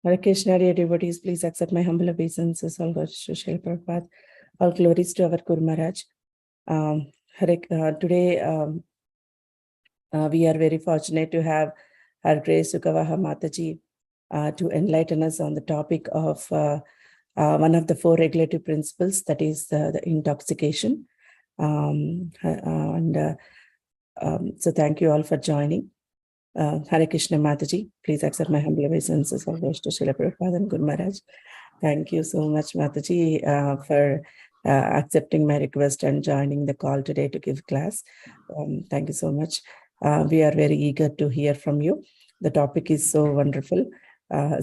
Hare Krishna, dear devotees, please accept my humble obeisances. All glories to Srila Prabhupada. All glories to our Guru Maharaj. Today, we are very fortunate to have Her Grace Sukhavaha Mataji to enlighten us on the topic of one of the four regulative principles, that is the intoxication. So thank you all for joining. Hare Krishna Mataji, please accept my humble obeisances. All glories to Srila Prabhupada and Guru Maharaj. Thank you so much, Mataji, for accepting my request and joining the call today to give class. Thank you so much. We are very eager to hear from you. The topic is so wonderful.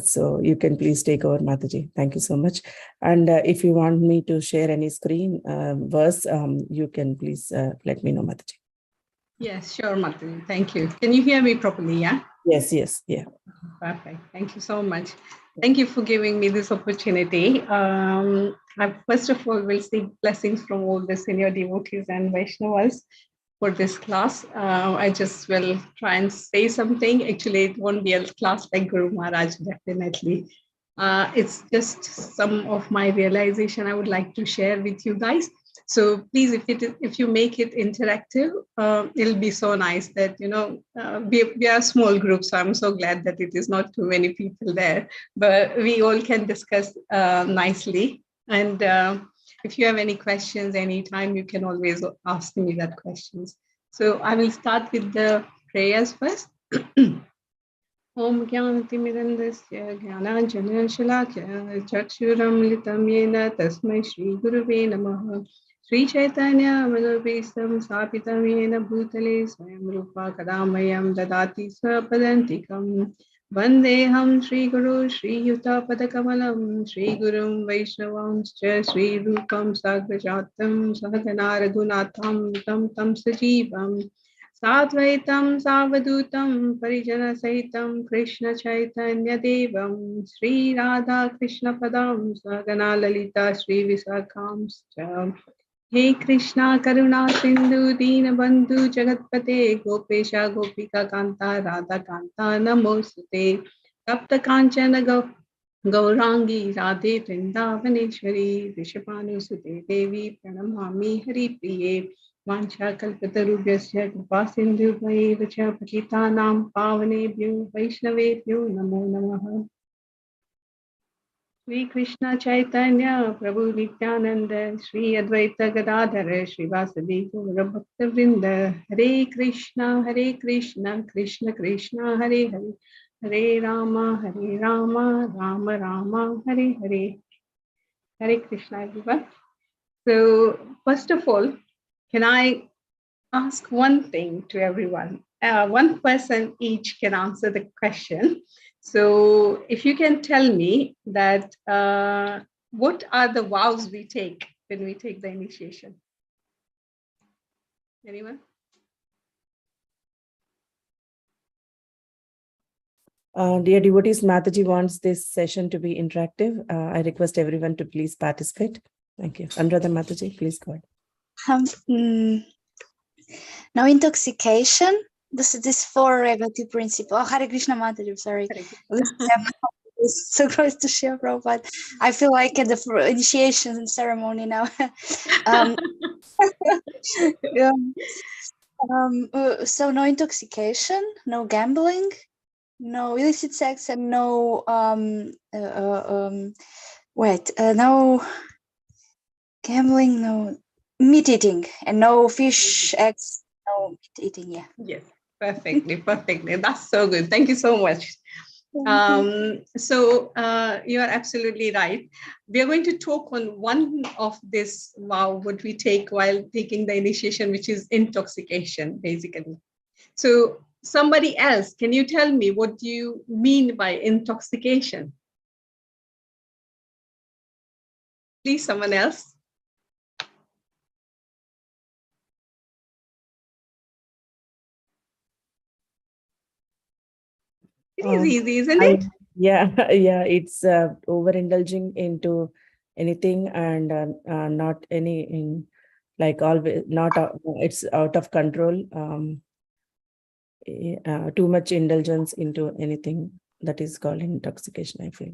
So you can please take over, Mataji. Thank you so much. And if you want me to share any screen verse, you can please let me know, Mataji. Yes, sure, Mataji. Thank you. Can you hear me properly? Yeah. Yes. Yeah. Perfect. Thank you so much. Thank you for giving me this opportunity. I first of all will seek blessings from all the senior devotees and Vaishnavas for this class. I just will try and say something. Actually, it won't be a class like Guru Maharaj, definitely. It's just some of my realization I would like to share with you guys. So please, if you make it interactive, it'll be so nice that, we are a small group. So I'm so glad that it is not too many people there, but we all can discuss nicely. And if you have any questions anytime, you can always ask me that questions. So I will start with the prayers first. Om Gyanatimirandasya Gyananjana Shalakya Chakshuramlitam Yena Tasmai Shri Guruve Namaha Sri Chaitanya Manobhistam Sapitam Yena Bhutale Swayam Rupa Kadamayam Dadati Swapadantikam Vandeham Shri Guru Shri Yuta Padakamalam Shri Gurum Vaishnavamscha Shri Rupam Sagrajatam Sahagana Raghunatham Tam Sajivam Sadvaitam Savadutam Parijana Sahitam Krishna Chaitanya Devam Sri Radha Krishna Padam Sagana Lalita Sri Visakham He Krishna Karuna Sindhu Dina Bandhu Jagatpate Gopesha Gopika Kanta Radha Kanta Namosute Tapta Kanchana Gaurangi Radhe Vrindavaneshwari Vishapanu Sute Devi Pranamami Hari Priye Vancha Kalpatarubhyasya Kripa Sindhubhaiva cha Patitanam Pavanebhyo Vaishnavebhyo Namo Namaha Sri Krishna Chaitanya Prabhu Nityananda Sri Advaita Gadadhara Sri Vasadi Gaura Bhakta Vrinda Hare Krishna Krishna Krishna Hare Hare Hare Rama Rama Rama Hare Hare. Hare Krishna everyone. So first of all, can I ask one thing to everyone? One person each can answer the question. So if you can tell me that what are the vows we take when we take the initiation? Anyone? Dear devotees, Mataji wants this session to be interactive. I request everyone to please participate. Thank you. Anuradha Mataji, please go ahead. No intoxication. This four regulative principle. Oh, Hare Krishna Mataji, sorry. So close to Srila Prabhupada. I feel like at the initiation ceremony now. So no intoxication, no gambling, no illicit sex, and no no gambling, no meat eating, and no fish, eggs, no meat eating. Yeah. Yes, perfectly. That's so good. Thank you so much. So you are absolutely right. We are going to talk on one of this vow what we take while taking the initiation, which is intoxication, basically. So somebody else, can you tell me what do you mean by intoxication? Please, someone else. It is easy, isn't it? Yeah, it's overindulging into anything and not any in like always not it's out of control. Too much indulgence into anything. that is called intoxication, I feel.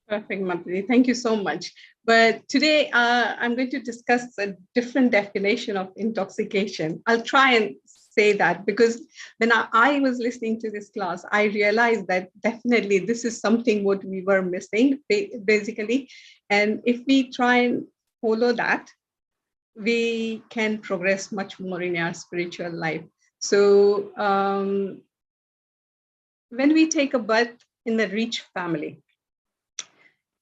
Perfect, Mataji. Thank you so much. But today I'm going to discuss a different definition of intoxication. I'll try and say that because when I was listening to this class, I realized that definitely this is something what we were missing, basically. And if we try and follow that, we can progress much more in our spiritual life. So when we take a birth in the rich family,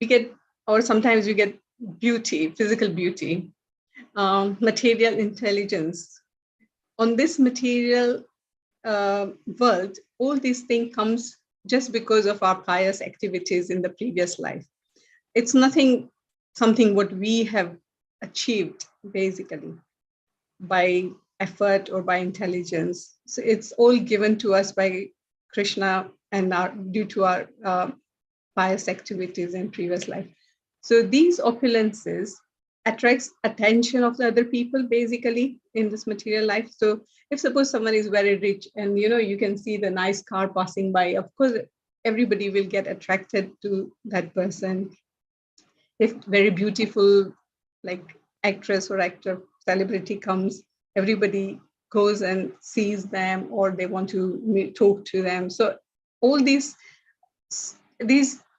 we get, or sometimes we get beauty, physical beauty, material intelligence. On this material world, all these things comes just because of our pious activities in the previous life. It's something what we have achieved basically by effort or by intelligence. So it's all given to us by Krishna and due to our pious activities in previous life. So these opulences attracts attention of the other people basically in this material life. So if suppose someone is very rich and you can see the nice car passing by, of course everybody will get attracted to that person. If very beautiful like actress or actor, celebrity comes, everybody goes and sees them or they want to talk to them. So all these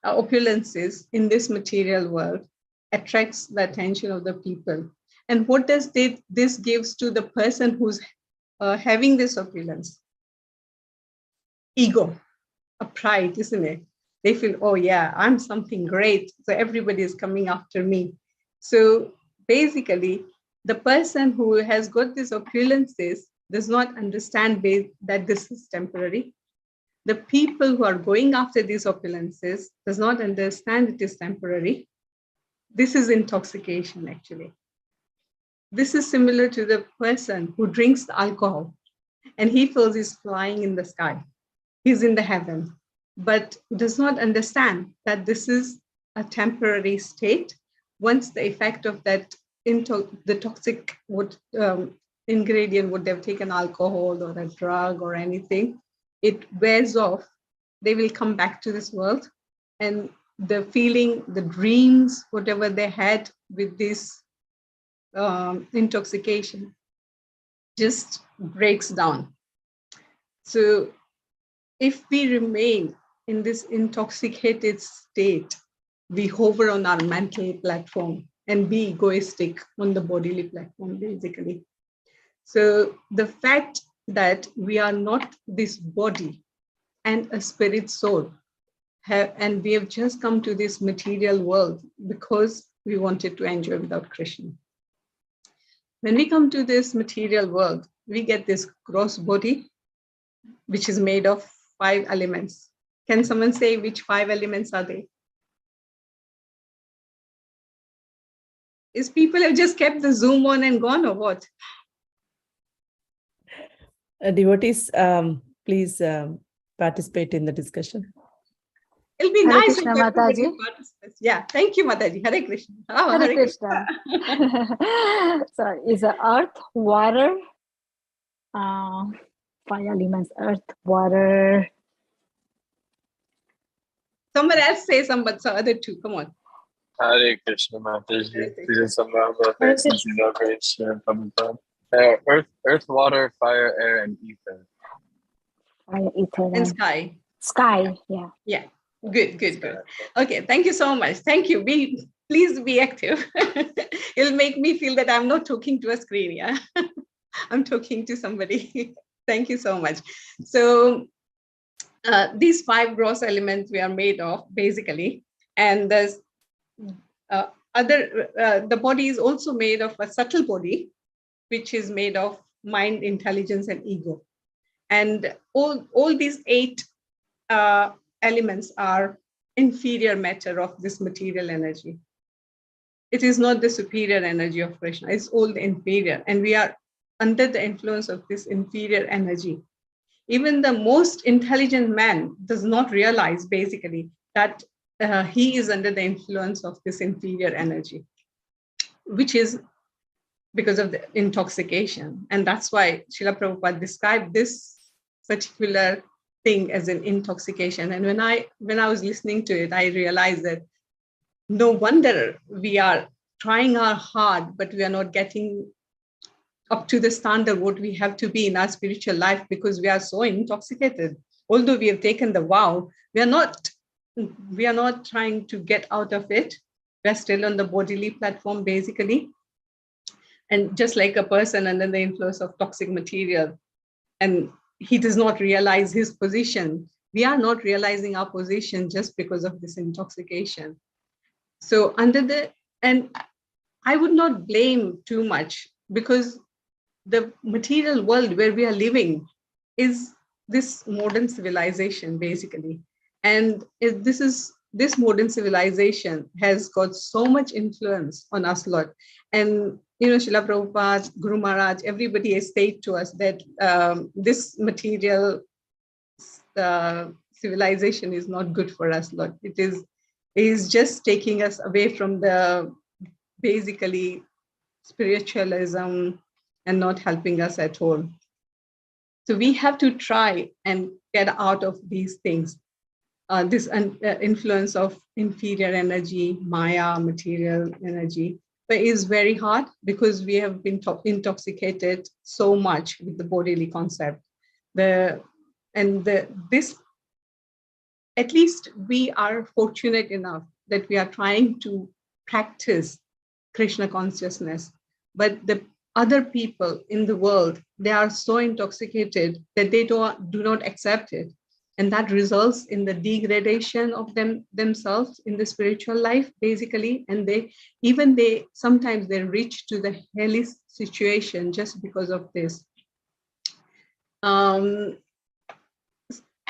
opulences in this material world attracts the attention of the people. And what does this gives to the person who's having this opulence? Ego, a pride, isn't it? They feel, oh yeah, I'm something great, so everybody is coming after me. So basically, the person who has got these opulences does not understand that this is temporary. The people who are going after these opulences does not understand it is temporary. This is intoxication, actually. This is similar to the person who drinks the alcohol and he feels he's flying in the sky. He's in the heaven, but does not understand that this is a temporary state. Once the effect of that the toxic ingredient would have taken alcohol or a drug or anything, it wears off, they will come back to this world. And the feeling, the dreams, whatever they had with this intoxication just breaks down. So if we remain in this intoxicated state, we hover on our mental platform and be egoistic on the bodily platform, basically. So the fact that we are not this body and a spirit soul, and we have just come to this material world because we wanted to enjoy without Krishna. When we come to this material world, we get this gross body, which is made of 5 elements. Can someone say which 5 elements are they? Is people have just kept the Zoom on and gone or what? Devotees, please participate in the discussion. It'll be Hare nice Krishna, if everybody Mataji. participates. Yeah, thank you, Mataji. Hare Krishna. Oh, Hare Krishna. So is earth, water, 5 elements, earth, water. Someone else say some, but some other 2. Come on. Hare Krishna, Mataji. Hare Krishna. Please somehow Hare since you know great share Prabhupada. Earth, water, fire, air, and ether. Fire, ether, And sky. sky. Yeah. Yeah. Good. Okay, thank you so much. Thank you. Please be active. It'll make me feel that I'm not talking to a screen. Yeah, I'm talking to somebody. Thank you so much. So these 5 gross elements we are made of, basically, and there's the body is also made of a subtle body, which is made of mind, intelligence, and ego. And all these 8 elements are inferior matter of this material energy. It is not the superior energy of Krishna, it's all the inferior. And we are under the influence of this inferior energy. Even the most intelligent man does not realize basically that he is under the influence of this inferior energy, which is because of the intoxication. And that's why Srila Prabhupada described this particular thing as an intoxication. And when I was listening to it, I realized that no wonder we are trying our hard, but we are not getting up to the standard what we have to be in our spiritual life, because we are so intoxicated. Although we have taken the vow, we are not trying to get out of it. We're still on the bodily platform, basically. And just like a person under the influence of toxic material, and he does not realize his position, we are not realizing our position just because of this intoxication. So and I would not blame too much, because the material world where we are living is this modern civilization, basically. And this modern civilization has got so much influence on us lot. And Srila Prabhupada, Guru Maharaj, everybody has stated to us that this material civilization is not good for us lot. It is just taking us away from the basically spiritualism and not helping us at all. So we have to try and get out of these things. This influence of inferior energy, Maya, material energy, but is very hard because we have been intoxicated so much with the bodily concept. At least we are fortunate enough that we are trying to practice Krishna consciousness, but the other people in the world, they are so intoxicated that they do not accept it. And that results in the degradation of themselves in the spiritual life, basically. And sometimes they reach to the hellish situation just because of this.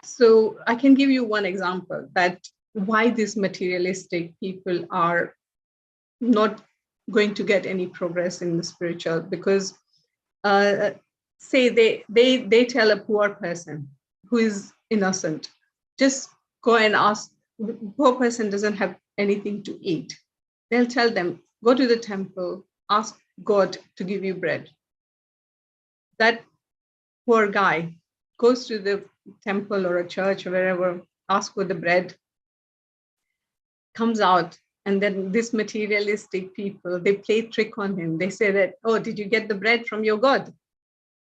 So I can give you one example that why these materialistic people are not going to get any progress in the spiritual, because say they tell a poor person who is innocent, just go and ask. Poor person doesn't have anything to eat. They'll tell them, go to the temple, ask God to give you bread. That poor guy goes to the temple or a church or wherever, asks for the bread, comes out, and then this materialistic people, they play trick on him. They say that, oh, did you get the bread from your God?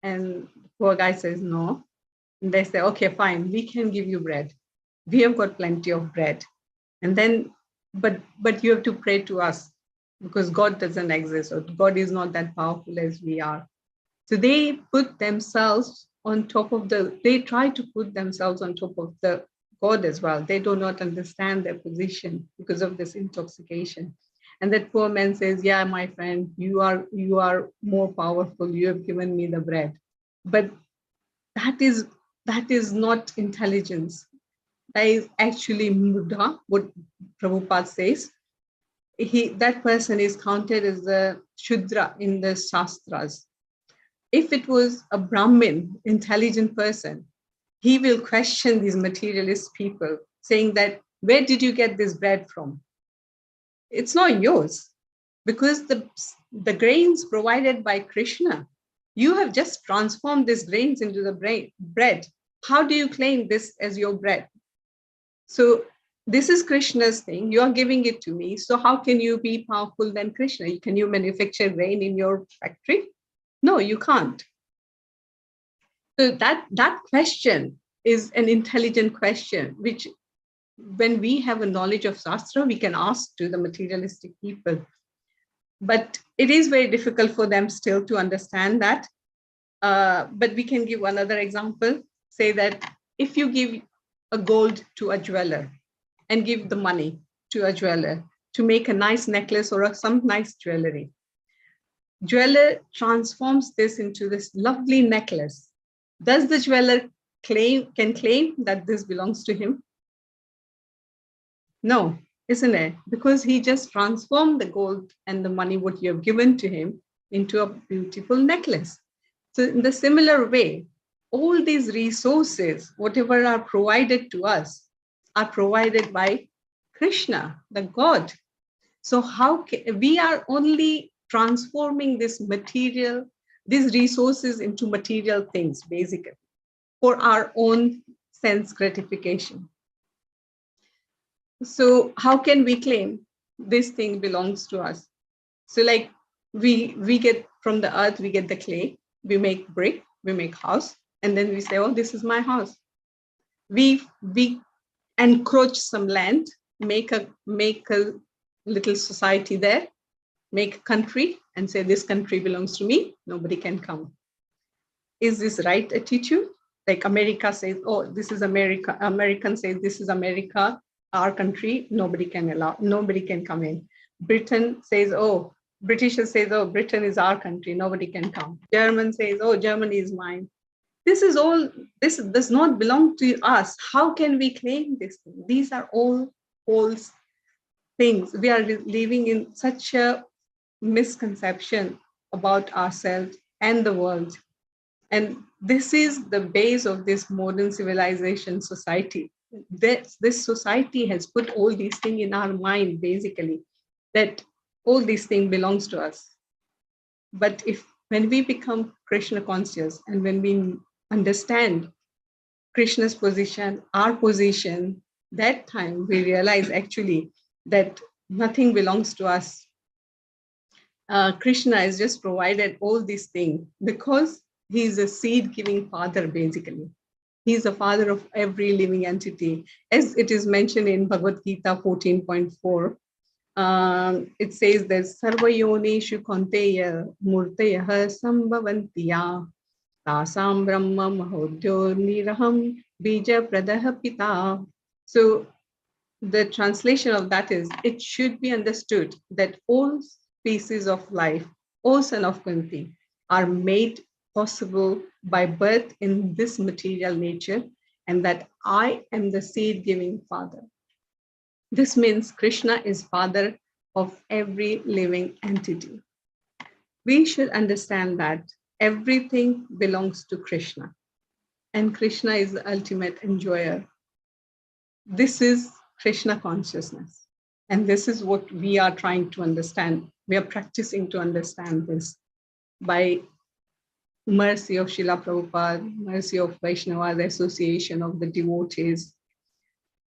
And the poor guy says, no. And they say, okay, fine, we can give you bread. We have got plenty of bread. And then, but you have to pray to us, because God doesn't exist, or God is not that powerful as we are. So they put themselves on top of they try to put themselves on top of the God as well. They do not understand their position because of this intoxication. And that poor man says, yeah, my friend, you are more powerful. You have given me the bread. But that is not intelligence. That is actually mudha, what Prabhupada says. That person is counted as a Shudra in the Shastras. If it was a Brahmin, intelligent person, he will question these materialist people, saying that, where did you get this bread from? It's not yours, because the grains provided by Krishna, you have just transformed these grains into the bread. How do you claim this as your bread? So this is Krishna's thing. You are giving it to me. So how can you be powerful than Krishna? Can you manufacture grain in your factory? No, you can't. So that question is an intelligent question, which when we have a knowledge of Shastra, we can ask to the materialistic people. But it is very difficult for them still to understand that. But we can give another example. Say that if you give a gold to a jeweler and give the money to a jeweler to make a nice necklace or some nice jewelry, jeweler transforms this into this lovely necklace. Does the jeweler can claim that this belongs to him? No, isn't it? Because he just transformed the gold and the money what you have given to him into a beautiful necklace. So in the similar way, all these resources, whatever are provided to us, are provided by Krishna, the God. So how we are only transforming these resources into material things, basically, for our own sense gratification. So how can we claim this thing belongs to us? So like we get from the earth, we get the clay, we make brick, we make house, and then we say, oh, this is my house. We encroach some land, make a little society there, make a country, and say this country belongs to me, nobody can come. Is this right attitude? Like America says, oh, this is America. American says this is America, our country, nobody can come in. Britain says, oh, British says, oh, Britain is our country, nobody can come. German says, oh, Germany is mine. This does not belong to us. How can we claim this thing? These are all false things. We are living in such a misconception about ourselves and the world. And this is the base of this modern civilization society. This society has put all these things in our mind, basically, that all these things belongs to us. But when we become Krishna conscious and when we understand Krishna's position, our position, that time we realize actually that nothing belongs to us. Krishna has just provided all these things because he is a seed-giving father, basically. He is the father of every living entity. As it is mentioned in Bhagavad Gita 14.4, it says that Sarvayoneshu Kaunteya Murtayah Sambhavantiya Tasam Brahma Mahodyo Niraham Bija Pradaha Pita. So the translation of that is, it should be understood that all species of life, all son of Kunti, are made possible by birth in this material nature, and that I am the seed-giving father. This means Krishna is father of every living entity. We should understand that everything belongs to Krishna, and Krishna is the ultimate enjoyer. This is Krishna consciousness, and this is what we are trying to understand. We are practicing to understand this by mercy of Srila Prabhupada, mercy of Vaishnava, the association of the devotees.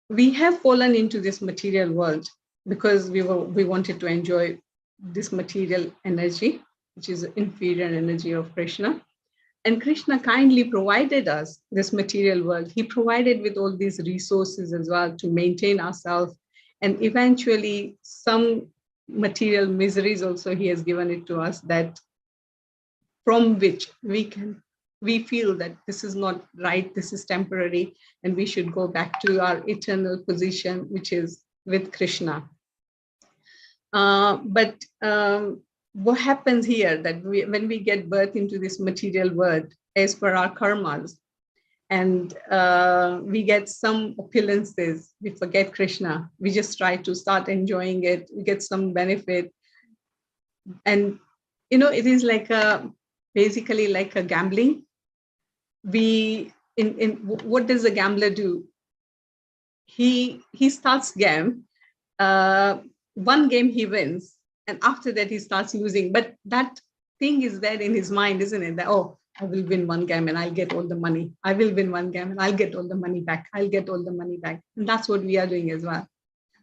We have fallen into this material world because we wanted to enjoy this material energy, which is inferior energy of Krishna. And Krishna kindly provided us this material world. He provided with all these resources as well to maintain ourselves. And eventually some material miseries also he has given it to us, that from which we feel that this is not right, this is temporary, and we should go back to our eternal position, which is with Krishna. But what happens here, that when we get birth into this material world, as per our karmas, and we get some opulences, we forget Krishna, we just try to start enjoying it, we get some benefit. And, it is like basically like a gambling. What does a gambler do? He starts game, one game he wins, and after that he starts losing. But that thing is there in his mind, isn't it? That, oh, I will win one game and I'll get all the money. I will win one game and I'll get all the money back. I'll get all the money back. And that's what we are doing as well.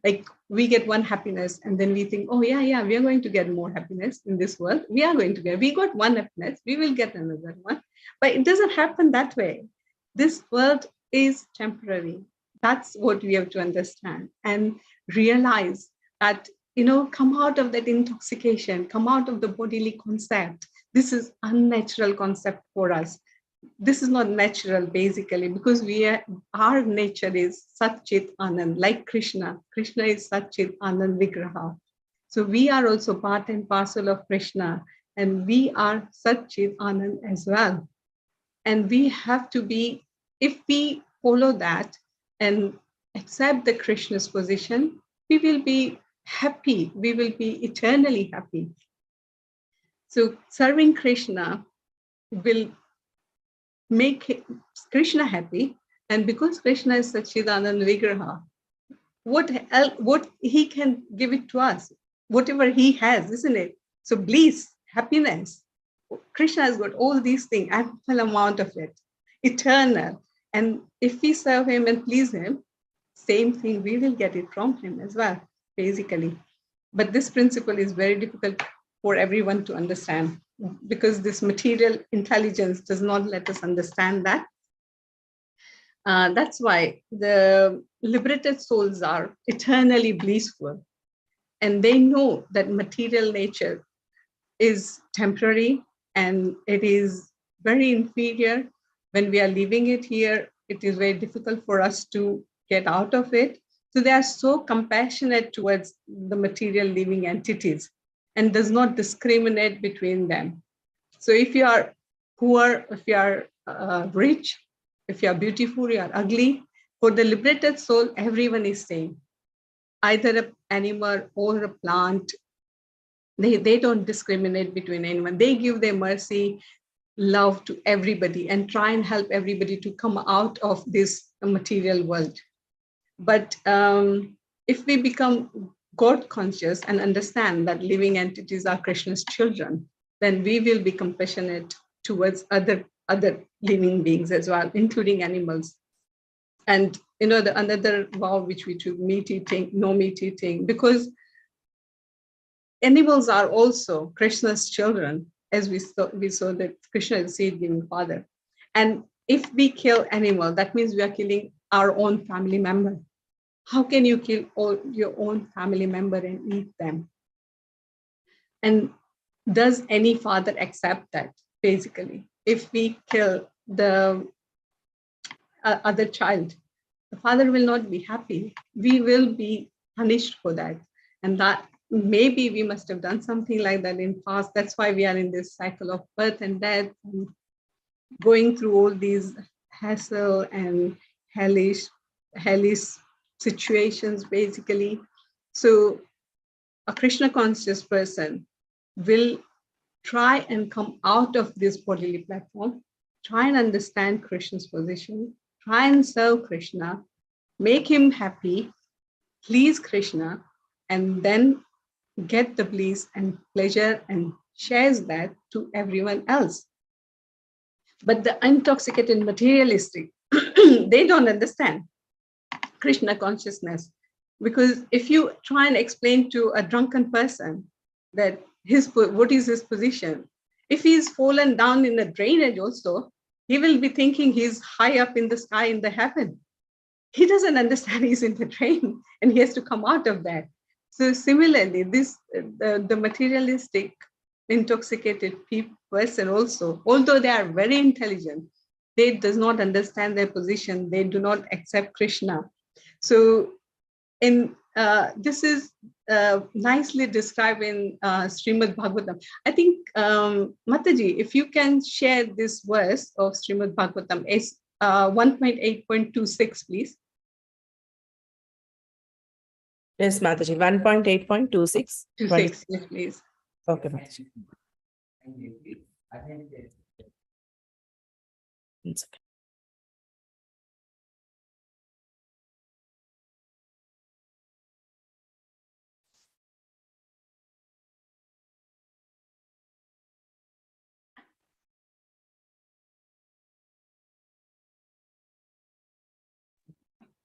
Like we get one happiness and then we think, oh yeah, we are going to get more happiness in this world. We got one happiness, we will get another one. But it doesn't happen that way. This world is temporary. That's what we have to understand and realize that, come out of that intoxication, come out of the bodily concept. This is unnatural concept for us. This is not natural, basically, because our nature is Satchit Anand, like Krishna. Krishna is Satchit Anand Vigraha. So we are also part and parcel of Krishna, and we are Satchit Anand as well. And we have to be, if we follow that and accept the Krishna's position, we will be happy. We will be eternally happy. So serving Krishna will make Krishna happy. And because Krishna is Satchidanand Vigraha, what he can give it to us, whatever he has, isn't it? So bliss, happiness. Krishna has got all these things, ample amount of it, eternal. And if we serve him and please him, same thing, we will get it from him as well, basically. But this principle is very difficult for everyone to understand because this material intelligence does not let us understand that. That's why the liberated souls are eternally blissful, and they know that material nature is temporary and it is very inferior. When we are leaving it here, it is very difficult for us to get out of it. So they are so compassionate towards the material living entities and does not discriminate between them. So if you are poor, if you are rich, if you are beautiful, you are ugly, for the liberated soul, everyone is same. Either an animal or a plant, they don't discriminate between anyone. They give their mercy, love to everybody and try and help everybody to come out of this material world. But if we become God conscious and understand that living entities are Krishna's children, then we will be compassionate towards other living beings as well, including animals. And the another vow which we took, meat eating, no meat eating, because animals are also Krishna's children, as we saw that Krishna is seed-giving father. And if we kill animal, that means we are killing our own family member. How can you kill all your own family member and eat them? And does any father accept that, basically? If we kill the other child, the father will not be happy. We will be punished for that. And that maybe we must have done something like that in past. That's why we are in this cycle of birth and death, and going through all these hassle and hellish situations, basically. So a Krishna conscious person will try and come out of this bodily platform, try and understand Krishna's position, try and serve Krishna, make him happy, please Krishna, and then get the bliss and pleasure and shares that to everyone else. But the intoxicated materialistic, they don't understand Krishna consciousness. Because if you try and explain to a drunken person that what is his position, if he's fallen down in a drainage also, he will be thinking he's high up in the sky in the heaven. He doesn't understand he's in the drain and he has to come out of that. So similarly, the materialistic intoxicated person also, although they are very intelligent, they does not understand their position. They do not accept Krishna. So this is nicely described in Srimad Bhagavatam. I think, Mataji, if you can share this verse of Srimad Bhagavatam, 1.8.26, please. Yes, Mataji, 1.8.26. 26, yes, please. Okay, Mataji. One second.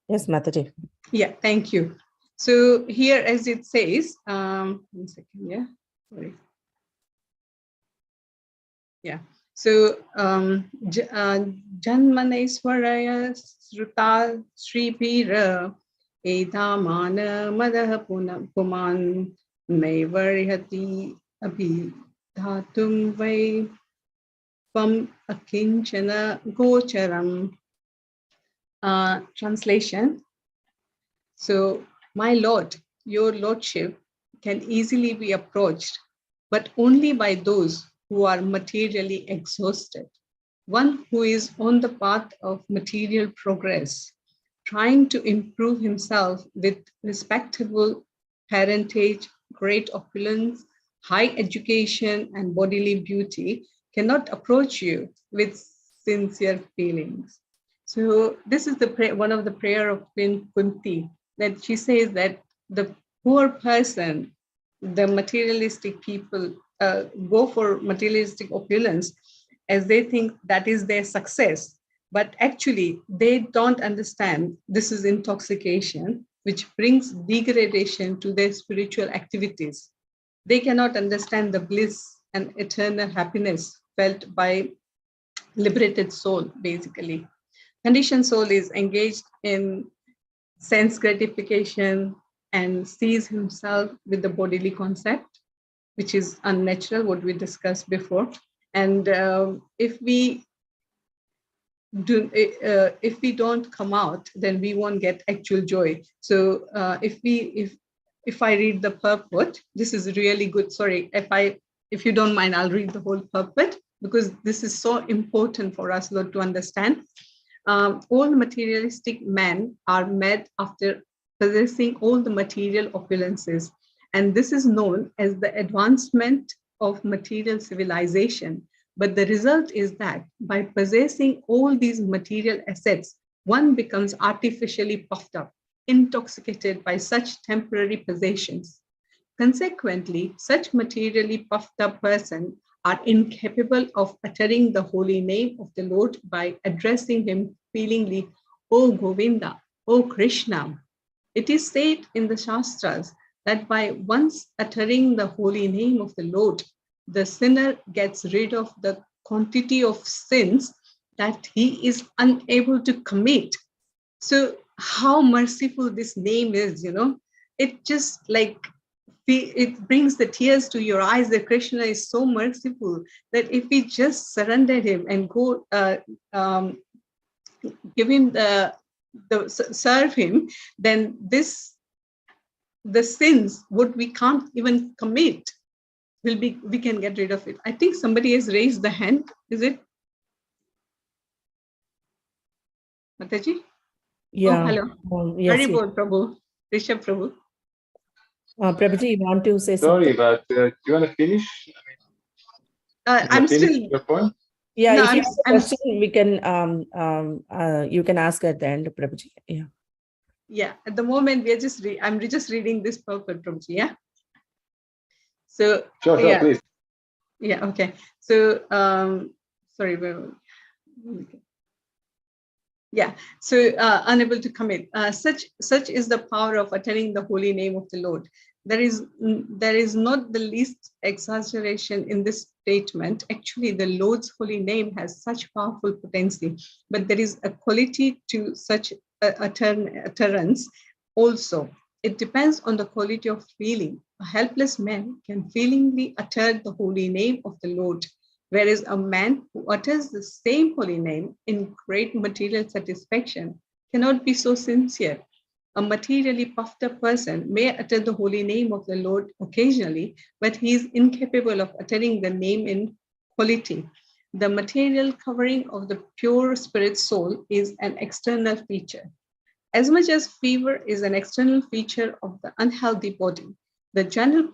Yes, Mataji. Yeah, thank you. So here, as it says, 1 second, yeah, sorry. Yeah. So Janmaneswaraya Sruta Sripira Edamana Madaha Puman Naivarihati Abhidhatum Vai Pam Akinchana Gocharam. Translation. So, my Lord, your Lordship can easily be approached, but only by those who are materially exhausted. One who is on the path of material progress, trying to improve himself with respectable parentage, great opulence, high education, and bodily beauty, cannot approach you with sincere feelings. So this is one of the prayer of Queen Kunti, that she says that the poor person, the materialistic people, go for materialistic opulence as they think that is their success. but actually they don't understand this is intoxication, which brings degradation to their spiritual activities. They cannot understand the bliss and eternal happiness felt by liberated soul, basically. Conditioned soul is engaged in sense gratification and sees himself with the bodily concept, which is unnatural, what we discussed before. And if we don't come out, then we won't get actual joy. So if I read the purport, this is really good. Sorry, if you don't mind, I'll read the whole purport, because this is so important for us, Lord, to understand. All materialistic men are made after possessing all the material opulences, and this is known as the advancement of material civilization. But the result is that by possessing all these material assets, one becomes artificially puffed up, intoxicated by such temporary possessions. Consequently, such materially puffed up persons are incapable of uttering the holy name of the Lord by addressing him feelingly, O Govinda, O Krishna. It is said in the Shastras that by once uttering the holy name of the Lord, the sinner gets rid of the quantity of sins that he is unable to commit. So how merciful this name is, it just like, it brings the tears to your eyes that Krishna is so merciful that if we just surrender him and go give him serve him, then the sins what we can't even commit we can get rid of it. I think somebody has raised the hand. Is it Mataji? Yeah. Oh, hello. Yes. Haribol Prabhu, Rishabh Prabhu. Prabhuji, you want to say Sorry, something? but do you want to finish? I'm still. Your point? Yeah, No, if you have a question, we can you can ask at the end, Prabhuji. Yeah. Yeah, at the moment we are I'm just reading this purport, Prabhuji. Yeah. So Sure, yeah, please. Yeah. Okay. So sorry. Yeah, so unable to commit. Such is the power of uttering the holy name of the Lord. There is not the least exaggeration in this statement. Actually, the Lord's holy name has such powerful potency, but there is a quality to such utterance also. It depends on the quality of feeling. A helpless man can feelingly utter the holy name of the Lord, whereas a man who utters the same holy name in great material satisfaction cannot be so sincere. A materially puffed up person may utter the holy name of the Lord occasionally, but he is incapable of uttering the name in quality. The material covering of the pure spirit soul is an external feature. As much as fever is an external feature of the unhealthy body, the general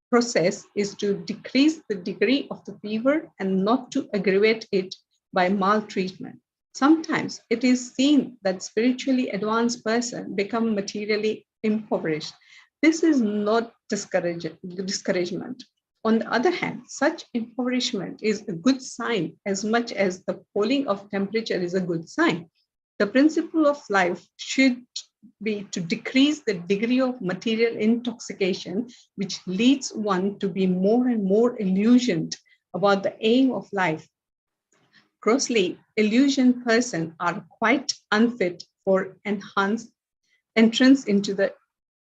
process is to decrease the degree of the fever and not to aggravate it by maltreatment. Sometimes it is seen that spiritually advanced persons become materially impoverished. This is not discouragement. On the other hand, such impoverishment is a good sign as much as the falling of temperature is a good sign. The principle of life should be to decrease the degree of material intoxication, which leads one to be more and more illusioned about the aim of life. Grossly illusioned persons are quite unfit for entrance into the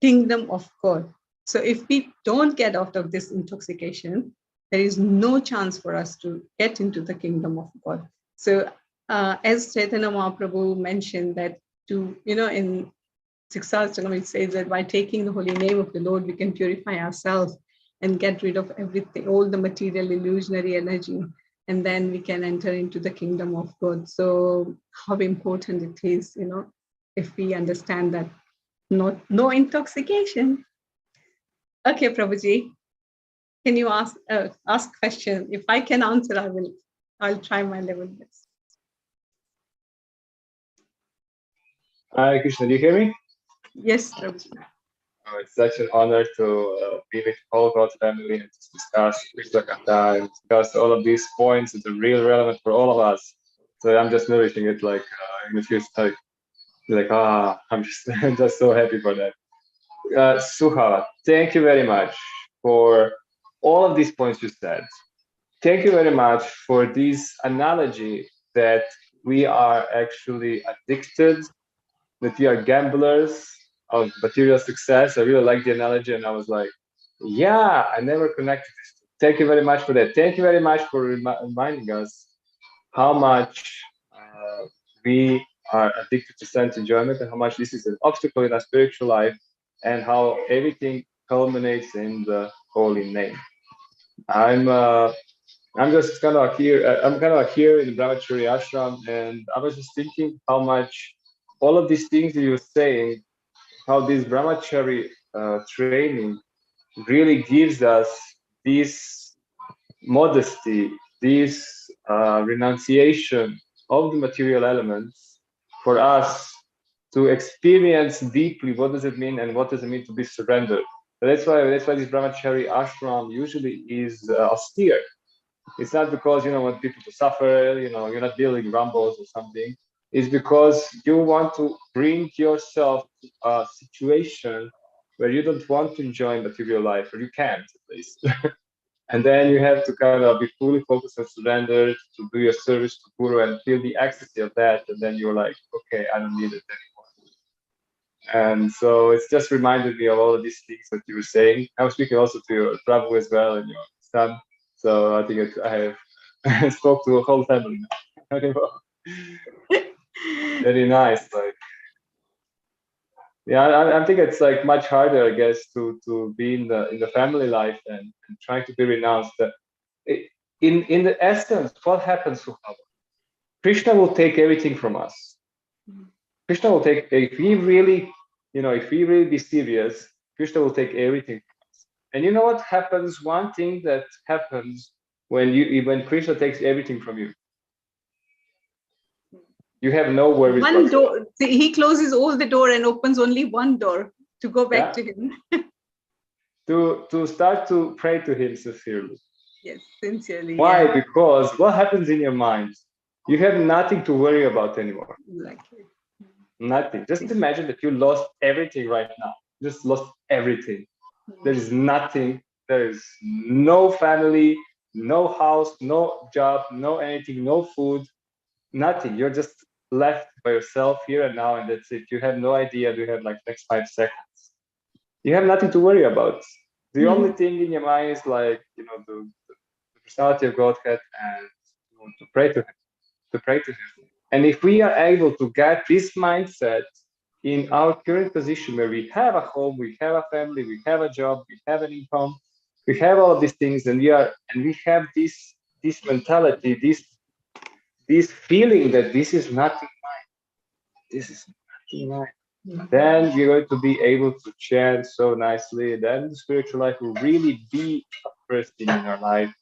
kingdom of God. So if we don't get out of this intoxication, there is no chance for us to get into the kingdom of God. So as Chaitanya Mahaprabhu mentioned that in Siksastakam, it says that by taking the holy name of the Lord, we can purify ourselves and get rid of everything, all the material illusionary energy, and then we can enter into the kingdom of God. So how important it is, if we understand that no intoxication. Okay, Prabhuji, can you ask question? If I can answer, I'll try my level best. Hi, Krishna, do you hear me? Yes, Prabhuji. It's such an honor to be with whole God's family and discuss Krishna Katha and discuss all of these points that are real relevant for all of us. So I'm just nourishing it like in a few like I'm just I'm just so happy for that. Sukhavaha, thank you very much for all of these points you said. Thank you very much for this analogy that we are actually addicted, that we are gamblers of material success. I really like the analogy, and I was like, yeah, I never connected this. Thank you very much for that. Thank you very much for reminding us how much we are addicted to sense enjoyment and how much this is an obstacle in our spiritual life and how everything culminates in the holy name. I'm just kind of here. I'm kind of here in the Brahmachari ashram, and I was just thinking how much all of these things that you're saying, how this Brahmachari training really gives us this modesty, this renunciation of the material elements for us to experience deeply what does it mean and what does it mean to be surrendered. That's why this Brahmachari ashram usually is austere. It's not because you want people to suffer, you're not building rumbles or something. It's because you want to bring yourself to a situation where you don't want to enjoy material life, or you can't at least. And then you have to kind of be fully focused and surrendered to do your service to Guru and feel the ecstasy of that. And then you're like, okay, I don't need it anymore. And so it's just reminded me of all of these things that you were saying. I was speaking also to your Prabhu as well and your son. So I think I have spoke to a whole family now. Very nice. Like, yeah, I think it's like much harder, I guess, to be in the family life and trying to be renounced. In the essence, what happens to Sukhavaha? Krishna will take everything from us. Krishna will take, if we really be serious, Krishna will take everything from us. And you know what happens? One thing that happens when Krishna takes everything from you, you have no worries. One door. See, he closes all the door and opens only one door to go back to him. to start to pray to him sincerely. Yes, sincerely. Why? Yeah. Because what happens in your mind? You have nothing to worry about anymore. Exactly. Nothing. Just imagine that you lost everything right now. Just lost everything. There is nothing. There is no family, no house, no job, no anything, no food, nothing. You're just left by yourself here and now, and that's it. You have no idea. You have like next 5 seconds. You have nothing to worry about. The only thing in your mind is like, the personality of Godhead and to pray to him. And if we are able to get this mindset in our current position where we have a home, we have a family, we have a job, we have an income, we have all of these things, and we have this mentality, this feeling that this is nothing mine. This is nothing mine. Then we're going to be able to chant so nicely. Then the spiritual life will really be a first thing in our life.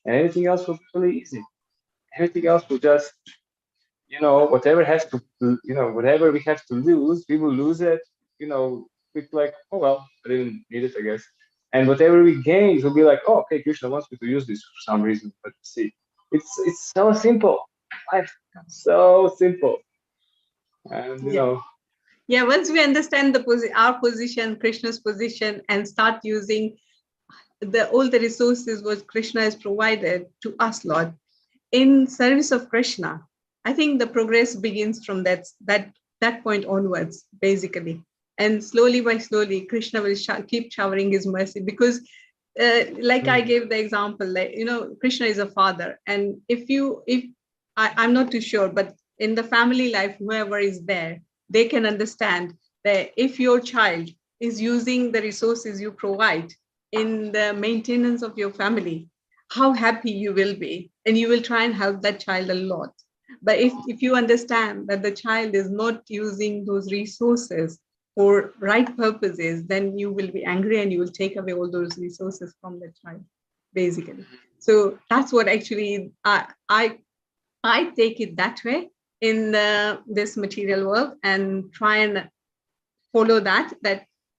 And anything else will be really easy. Everything else will just, whatever we have to lose, we will lose it. It's like, oh well, I didn't need it, I guess. And whatever we gain, will be like, oh, okay, Krishna wants me to use this for some reason. But see, it's so simple. Life so simple. And yeah, once we understand our position, Krishna's position, and start using all the resources what Krishna has provided to us, Lord, in service of Krishna, I think the progress begins from that point onwards, basically. And slowly by slowly, Krishna will keep showering his mercy because, I gave the example, Krishna is a father, and I'm not too sure, but in the family life, whoever is there, they can understand that if your child is using the resources you provide in the maintenance of your family, how happy you will be, and you will try and help that child a lot. But if you understand that the child is not using those resources for right purposes, then you will be angry and you will take away all those resources from the child, basically. So that's what actually I take it that way in this material world, and try and follow that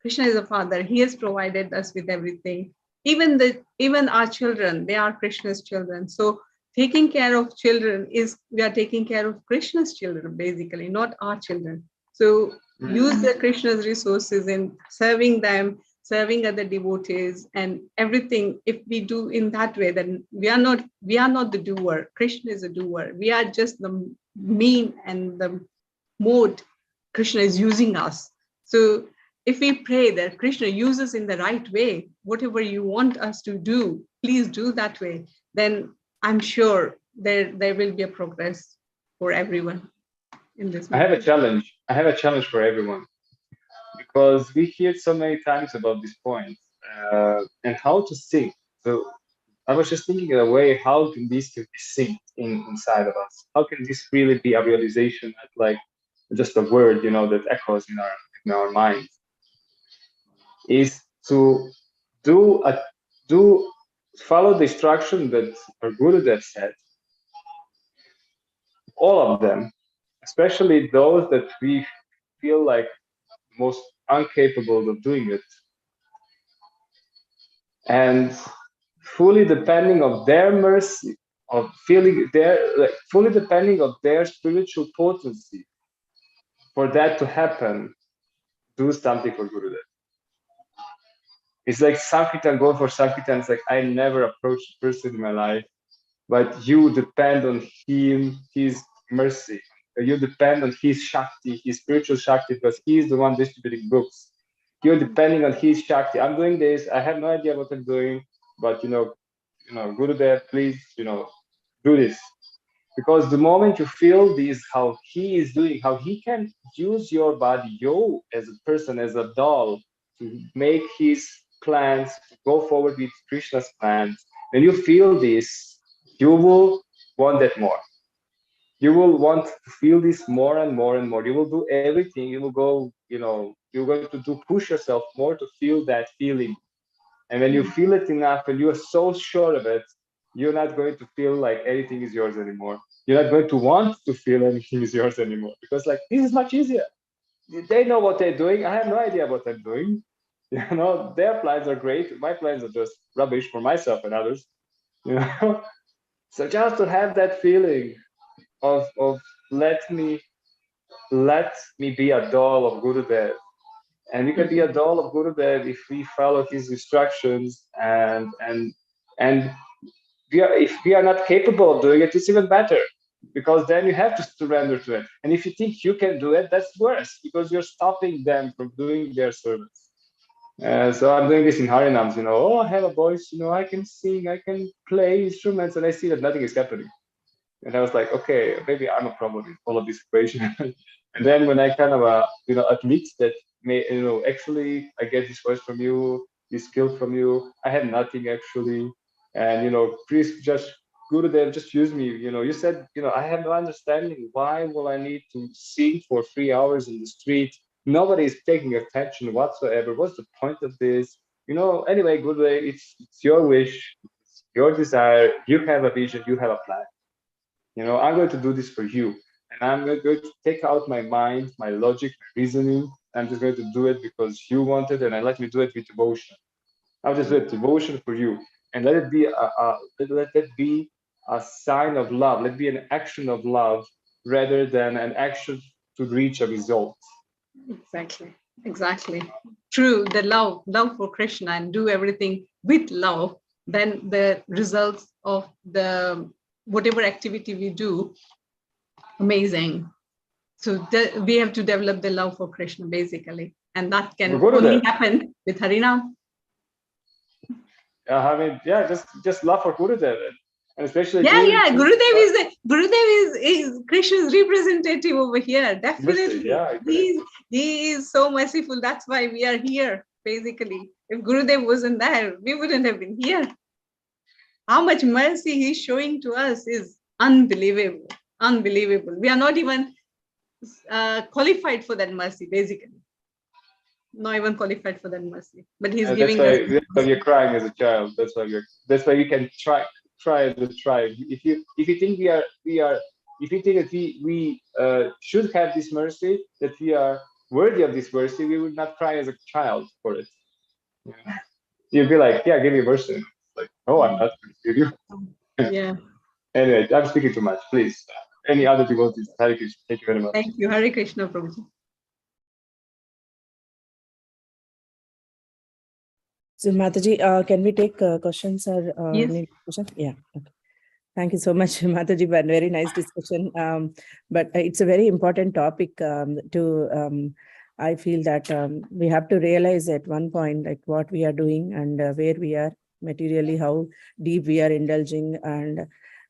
Krishna is a father. He has provided us with everything. Even our children, they are Krishna's children. So taking care of children is, we are taking care of Krishna's children, basically, not our children. So use the Krishna's resources in serving them, serving other devotees, and everything. If we do in that way, then we are not the doer. Krishna is a doer. We are just the mean and the mode Krishna is using us. So if we pray that Krishna uses in the right way, whatever you want us to do, please do that way, then I'm sure there will be a progress for everyone in this. I have a challenge. I have a challenge for everyone, because we hear so many times about this point, and how to sing. So I was just thinking in a way, how can this be synced inside of us? How can this really be a realization, not like just a word, that echoes in our minds? Is to follow the instruction that our Gurudev said. All of them, especially those that we feel like most incapable of doing it, and fully depending of their mercy, of feeling fully depending of their spiritual potency for that to happen. Do something for Gurudev. It's like Sankirtan, going for Sankirtan. It's like I never approached a person in my life, but you depend on him, his mercy. You depend on his Shakti, his spiritual Shakti, because he is the one distributing books. You're depending on his Shakti. I'm doing this. I have no idea what I'm doing, but Gurudev, please, do this. Because the moment you feel this, how he is doing, how he can use your body, you as a person, as a doll, to make his plans, to go forward with Krishna's plans, when you feel this, you will want that more. You will want to feel this more and more and more. You will do everything. You will go, you're going to push yourself more to feel that feeling. And when you feel it enough and you are so sure of it, you're not going to feel like anything is yours anymore. You're not going to want to feel anything is yours anymore, because like, this is much easier. They know what they're doing. I have no idea what I'm doing. Their plans are great. My plans are just rubbish for myself and others. So just to have that feeling of let me be a doll of Gurudev. And we can be a doll of Gurudev if we follow his instructions, and if we are not capable of doing it, it's even better, because then you have to surrender to it. And if you think you can do it, that's worse, because you're stopping them from doing their service. So I'm doing this in Harinams, I have a voice, I can sing, I can play instruments, and I see that nothing is happening. And I was like, okay, maybe I'm a problem in all of this equation. And then when I kind of, admit that, actually I get this voice from you, this skill from you, I have nothing actually. And, please just, Gurudev, just use me. You said, I have no understanding. Why will I need to sing for 3 hours in the street? Nobody is taking attention whatsoever. What's the point of this? Anyway, Gurudev, it's your wish, it's your desire. You have a vision, you have a plan. I'm going to do this for you. And I'm going to take out my mind, my logic, my reasoning. I'm just going to do it because you want it, and I let me do it with devotion. I'll just do it devotion for you. And let it be let it be a sign of love. Let it be an action of love rather than an action to reach a result. Exactly. True. The love for Krishna, and do everything with love. Then the results of the whatever activity we do, amazing. So we have to develop the love for Krishna, basically, and that can only happen with Harinam. Just love for Gurudev, and especially Gurudev is Krishna's representative over here. Definitely, mercy, he is so merciful. That's why we are here. Basically, if Gurudev wasn't there, we wouldn't have been here. How much mercy he's showing to us is unbelievable. Unbelievable. We are not even qualified for that mercy, basically. Not even qualified for that mercy. But he's giving us. That's why you're crying as a child. That's why you can try as a child. If you think if you think that we should have this mercy, that we are worthy of this mercy, we would not cry as a child for it. You'd be like, yeah, give me mercy. Like, oh, I'm not going to give you. Yeah. Anyway, I'm speaking too much. Please, any other devotees? Hare Krishna. Thank you very much. Thank you. Hare Krishna, Prabhuji. So Mataji, can we take questions or Yes. any questions? Yeah. Okay. Thank you so much, Mataji, for a very nice discussion. But it's a very important topic I feel that we have to realize at one point like what we are doing and where we are materially, how deep we are indulging, and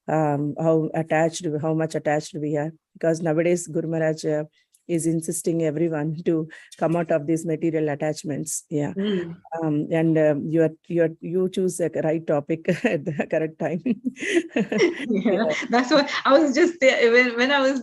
how much attached we are. Because nowadays Guru Maharaj is insisting everyone to come out of these material attachments. Yeah. And you choose a right topic at the correct time. Yeah, that's what I was just there when I was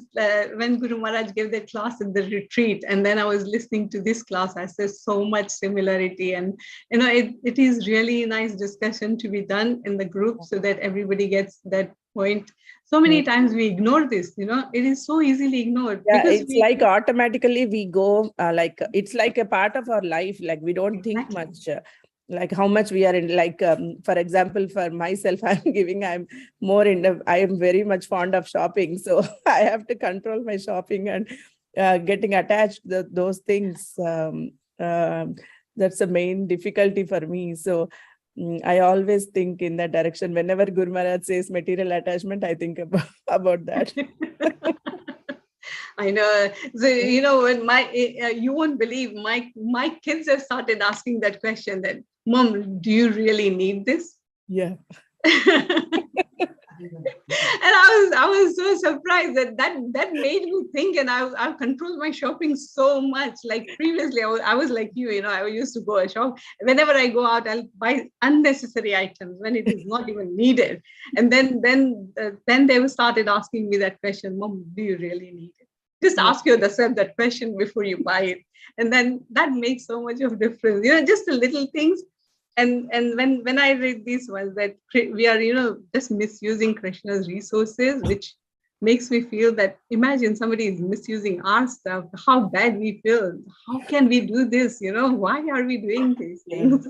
when Guru Maharaj gave that class in the retreat, and then I was listening to this class. I said so much similarity, and it is really nice discussion to be done in the group so that everybody gets that point. So many times we ignore this, it is so easily ignored. Yeah, Because it's like automatically we go like it's like a part of our life. Like we don't think much. Like how much we are in, like for example, for myself, I'm more in I am very much fond of shopping, so I have to control my shopping and getting attached to those things. That's the main difficulty for me. So I always think in that direction. Whenever Guru Maharaj says material attachment, I think about that. I know. So, when you won't believe my kids have started asking that question that, Mom, do you really need this? Yeah. And I was so surprised that made me think, and I've controlled my shopping so much. Like previously, I was like you, I used to go and shop. Whenever I go out, I'll buy unnecessary items when it is not even needed. And then they started asking me that question, Mom, do you really need it? Just ask yourself that question before you buy it. And then that makes so much of difference. Just the little things. And when I read these ones that we are just misusing Krishna's resources, which makes me feel that imagine somebody is misusing our stuff, how bad we feel. How can we do this? Why are we doing these things?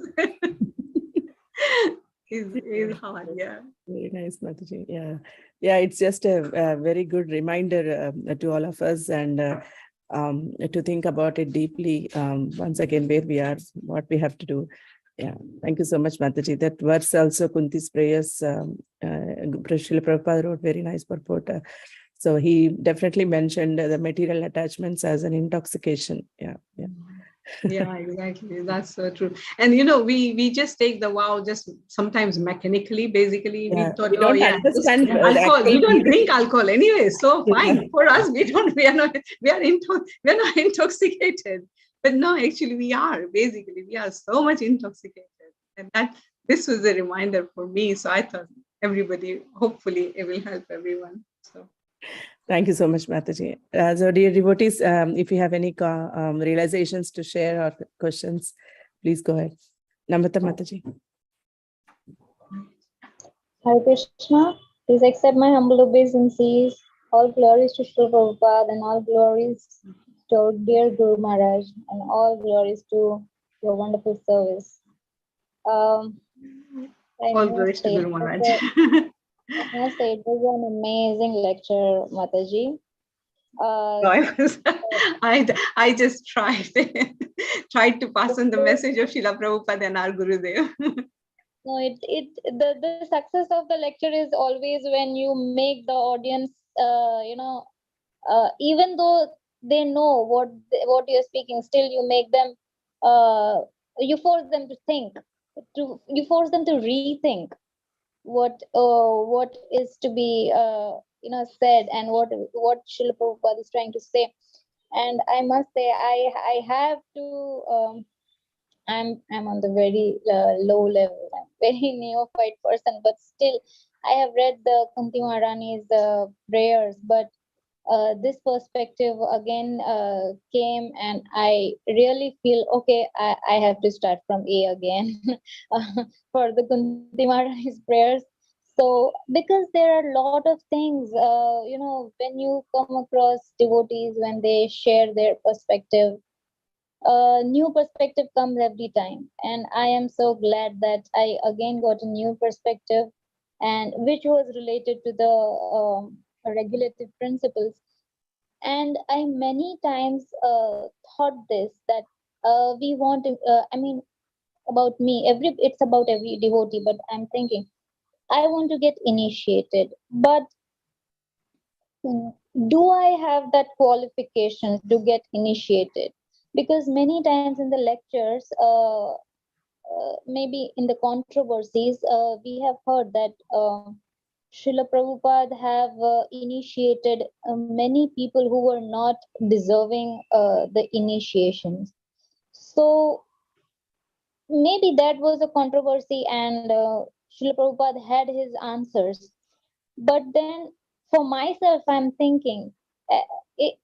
Is hard. Yeah. Very nice, Mataji. Yeah, it's just a very good reminder to all of us, and to think about it deeply once again, where we are, what we have to do. Yeah, thank you so much, Mataji. That verse also, Kunti's prayers, Srila Prabhupada wrote very nice purport. So he definitely mentioned the material attachments as an intoxication. Yeah. Yeah, exactly. That's so true. And we just take the vow just sometimes mechanically. Basically, we thought, we don't understand alcohol. We don't drink alcohol anyway, so fine for us. We are not intoxicated. But no, actually, we are. Basically, we are so much intoxicated, and this was a reminder for me. So I thought everybody, hopefully, it will help everyone. So. Thank you so much, Mataji. So dear devotees, if you have any realizations to share or questions, please go ahead. Namrata Mataji. Hare Krishna, please accept my humble obeisances. All glories to Srila Prabhupada and all glories to our dear Guru Maharaj and all glories to your wonderful service. All glories to Guru Maharaj. I must say it was an amazing lecture, Mataji. I just tried to pass on the message of Srila Prabhupada and our Gurudev. No, the success of the lecture is always when you make the audience, even though they know what you're speaking, still you make them, you force them to think, you force them to rethink what is to be said and what Srila Prabhupada is trying to say. And I must say I have to I'm on the very low level. I'm very neophyte person, but still I have read the Kunti Maharani's prayers, but this perspective again came, and I really feel okay. I have to start from A again for the Kunti Maharani's prayers. So because there are a lot of things, when you come across devotees, when they share their perspective, new perspective comes every time, and I am so glad that I again got a new perspective. and which was related to the regulative principles. And I many times thought this, that we want to, about me, it's about every devotee, but I'm thinking, I want to get initiated, but do I have that qualifications to get initiated? Because many times in the lectures, maybe in the controversies, we have heard that Srila Prabhupada have initiated many people who were not deserving the initiations. So maybe that was a controversy, and Srila Prabhupada had his answers. But then for myself, I'm thinking, uh, it,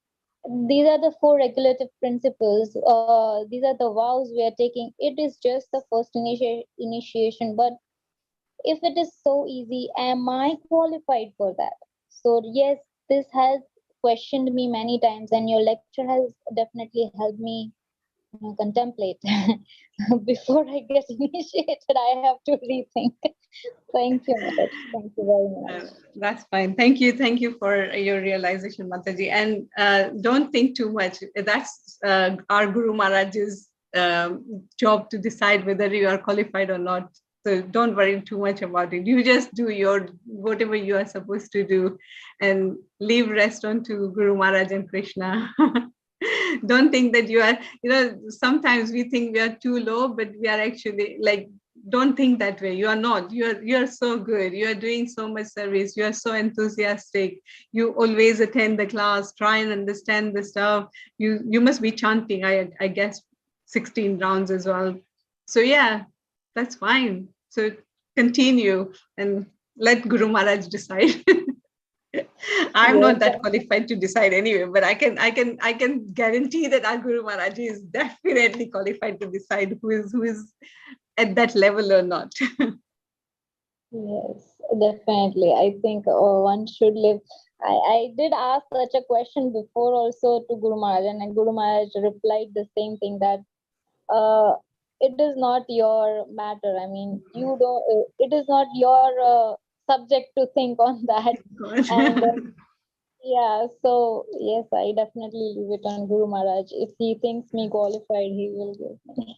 these are the four regulative principles. These are the vows we are taking. It is just the first initiation. But if it is so easy, am I qualified for that? So yes, this has questioned me many times, and your lecture has definitely helped me contemplate. Before I get initiated, I have to rethink. Thank you, Mataji. Thank you very much. That's fine. Thank you for your realization, Mataji. And don't think too much. That's our Guru Maharaj's job to decide whether you are qualified or not. So don't worry too much about it. You just do your whatever you are supposed to do, and leave rest on to Guru Maharaj and Krishna. Don't think that you are, sometimes we think we are too low, but we are actually like, don't think that way. You are not. You are so good. You are doing so much service. You are so enthusiastic. You always attend the class, try and understand the stuff. You must be chanting, I guess, 16 rounds as well. So yeah, that's fine. So continue and let Guru Maharaj decide. I'm not that qualified to decide anyway, but I can guarantee that our Guru Maharaj is definitely qualified to decide who is at that level or not. Yes, definitely. I think one should live. I did ask such a question before also to Guru Maharaj, and Guru Maharaj replied the same thing, that it is not your matter. I mean, you don't. It is not your subject to think on that. And yeah, so yes, I definitely leave it on Guru Maharaj. If he thinks me qualified, he will give me.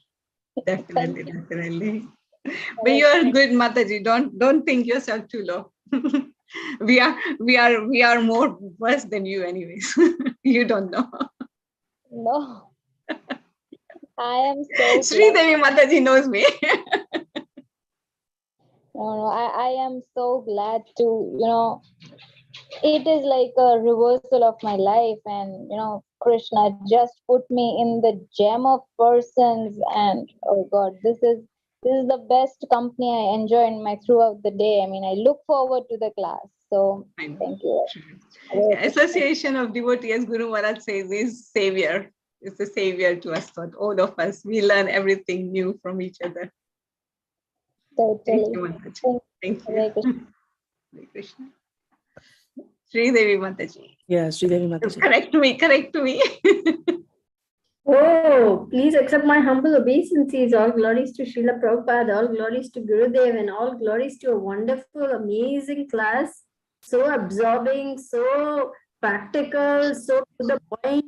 Definitely. But you are good, Mataji. Don't think yourself too low. we are more worse than you, anyways. You don't know. No, I am so Sri glad. Devi Mataji knows me. No, I am so glad to, it is like a reversal of my life, and Krishna just put me in the gem of persons, and oh God, this is the best company I enjoy in my throughout the day. I mean, I look forward to the class. So thank you. Association of Devotee, as Guru Maharaj says, is savior. It's a savior to us, all of us. We learn everything new from each other. Totally. Thank you, Mataji. Thank you. Hare Krishna. Hare Krishna. Sri Devi Mataji. Yeah, Sri Devi Mataji. Correct me. Oh, please accept my humble obeisances. All glories to Srila Prabhupada, all glories to Gurudev, and all glories to a wonderful, amazing class. So absorbing, so practical, so to the point.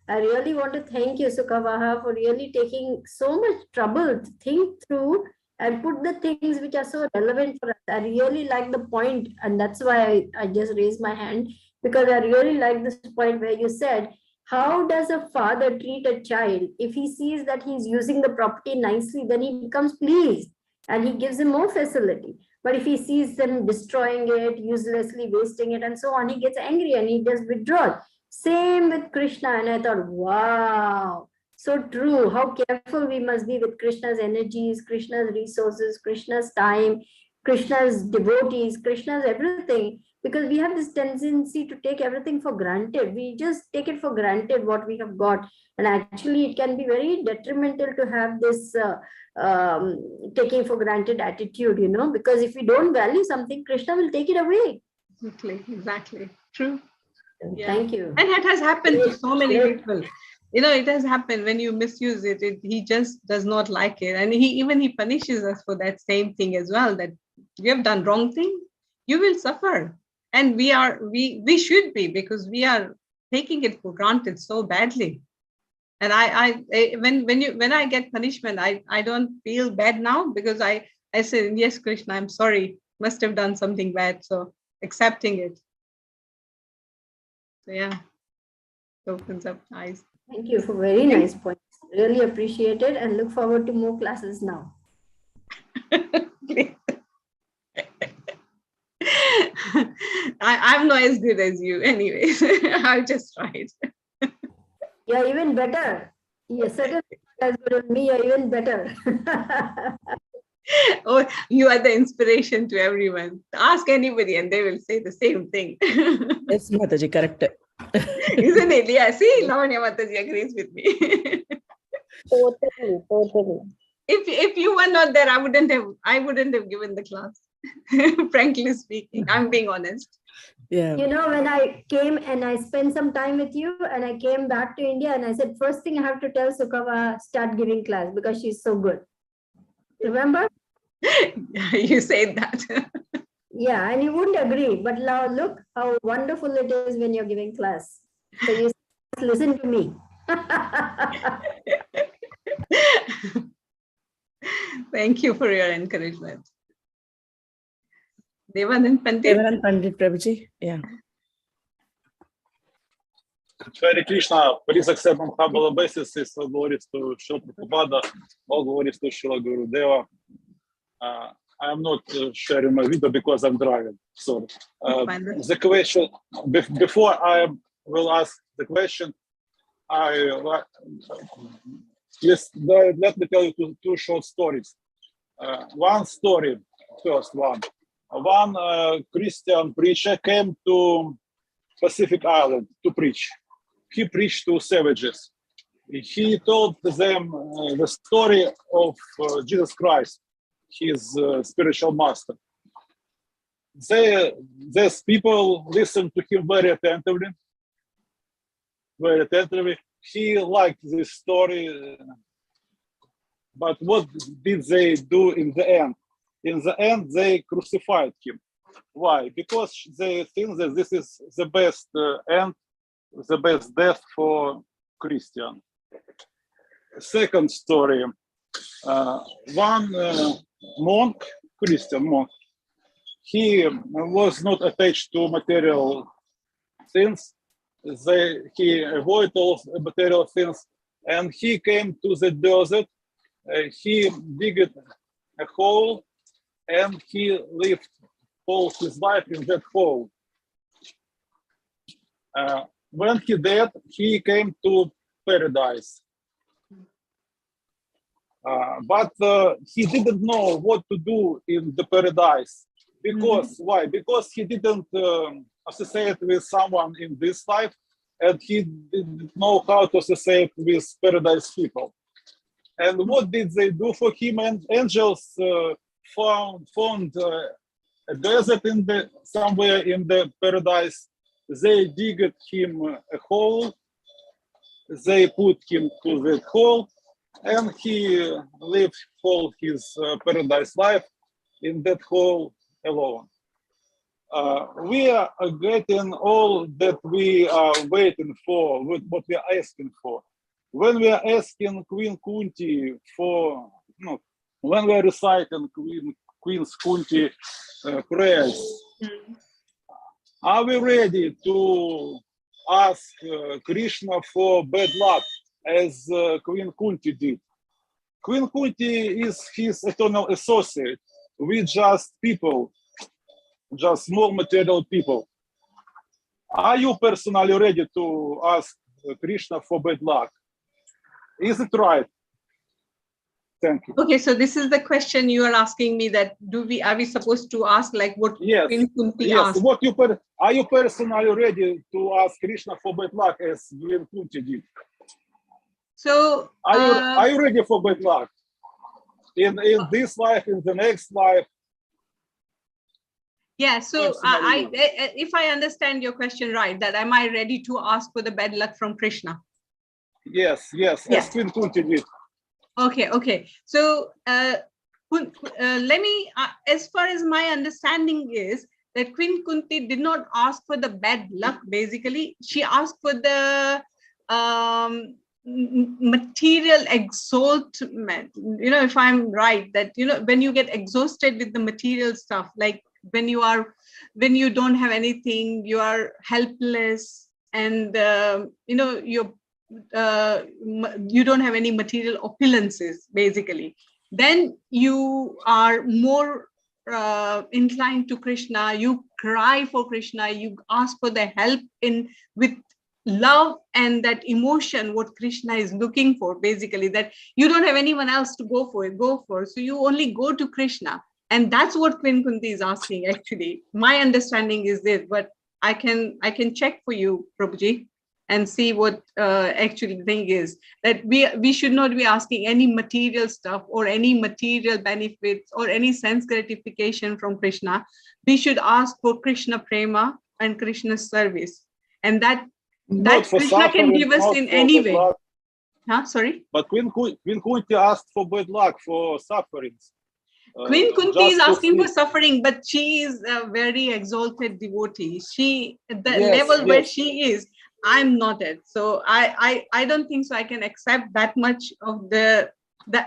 I really want to thank you, Sukhavaha, for really taking so much trouble to think through and put the things which are so relevant for us. I really like the point, and that's why I just raised my hand, because I really like this point where you said, how does a father treat a child? If he sees that he's using the property nicely, then he becomes pleased and he gives him more facility. But if he sees them destroying it, uselessly wasting it, and so on, he gets angry and he just withdraws. Same with Krishna. And I thought, wow, so true. How careful we must be with Krishna's energies, Krishna's resources, Krishna's time, Krishna's devotees, Krishna's everything. Because we have this tendency to take everything for granted. We just take it for granted what we have got. And actually, it can be very detrimental to have this taking for granted attitude, because if we don't value something, Krishna will take it away. Exactly. True. Yeah. Thank you. And it has happened to so many people. It has happened when you misuse it, he just does not like it. And he punishes us for that same thing as well, that you have done wrong thing, you will suffer. And we should be, because we are taking it for granted so badly. And when I get punishment, I don't feel bad now, because I say, yes, Krishna, I'm sorry, must have done something bad. So accepting it. So yeah, it opens up eyes. Thank you for very nice points. Really appreciate it and look forward to more classes now. I'm not as good as you anyways. I just tried. You're even better. You're certainly not as good as me, you're even better. Oh, you are the inspiration to everyone. Ask anybody and they will say the same thing. Yes, Mataji, correct. Isn't it? Yeah, see, Lavanya Mataji agrees with me. Totally. If you were not there, I wouldn't have given the class. Frankly speaking, I'm being honest. Yeah. You know, when I came and I spent some time with you and I came back to India and I said, first thing I have to tell Sukhavaha, start giving class because she's so good. Remember? You said that. Yeah, and you wouldn't agree, but now look how wonderful it is when you're giving class. So you just listen to me. Thank you for your encouragement. Devanand Pandit. Devanand Pandit, Prabhuji. Yeah. Hare Krishna, please accept on humble obeisances, all glories to Srila Prabhupada, all glories to Srila Gurudeva. I am not sharing my video because I'm driving. Sorry. The question, before I will ask the question, please let me tell you two short stories. One story, first one. One Christian preacher came to Pacific Island to preach. He preached to savages. He told them the story of Jesus Christ, his spiritual master. These people listened to him very attentively. He liked this story. But what did they do in the end? In the end, they crucified him. Why? Because they think that this is the best end, the best death for Christian. Second story, one monk, Christian monk, he was not attached to material things. He avoided all material things, and he came to the desert. He digged a hole, and he lived all his life in that hole. When he died, he came to paradise. But he didn't know what to do in the paradise. Because why? Because he didn't associate with someone in this life, and he didn't know how to associate with paradise people. And what did they do for him? And angels found a desert somewhere in the paradise. They digged him a hole. They put him to that hole, and he lived all his paradise life in that hole alone. We are getting all that we are waiting for, what we are asking for. When we are asking Queen Kunti for, when we are reciting Queen Kunti prayers, are we ready to ask Krishna for bad luck as Queen Kunti did? Queen Kunti is his eternal associate. We just people, just small material people. Are you personally ready to ask Krishna for bad luck? Is it right? Thank you. Okay, so this is the question you are asking me, that are we supposed to ask like what Queen Kunti asked? Are you personally ready to ask Krishna for bad luck as Queen Kunti did? So are you ready for bad luck? In this life, in the next life? Yeah, so if I understand your question right, that am I ready to ask for the bad luck from Krishna? Yes, as Queen Kunti did. Okay. So let me, as far as my understanding is, that Queen Kunti did not ask for the bad luck, basically. She asked for the material exaltment. You know, if I'm right, that, you know, when you get exhausted with the material stuff, like when you don't have anything, you are helpless, and you know, you don't have any material opulences, basically, then you are more inclined to Krishna. You cry for Krishna, you ask for the help with love and that emotion what Krishna is looking for, basically, that you don't have anyone else to go for, so you only go to Krishna. And that's what Queen Kunti is asking, actually. My understanding is this, but I can check for you, Prabhuji, and see what actually the thing is, that we should not be asking any material stuff or any material benefits or any sense gratification from Krishna. We should ask for Krishna prema and Krishna's service, and that Krishna can give us in any way. Sorry? But Queen Kunti asked for bad luck, for sufferings. Queen Kunti is asking for suffering, but she is a very exalted devotee. Level where she is, I'm not at. So I don't think so I can accept that much of that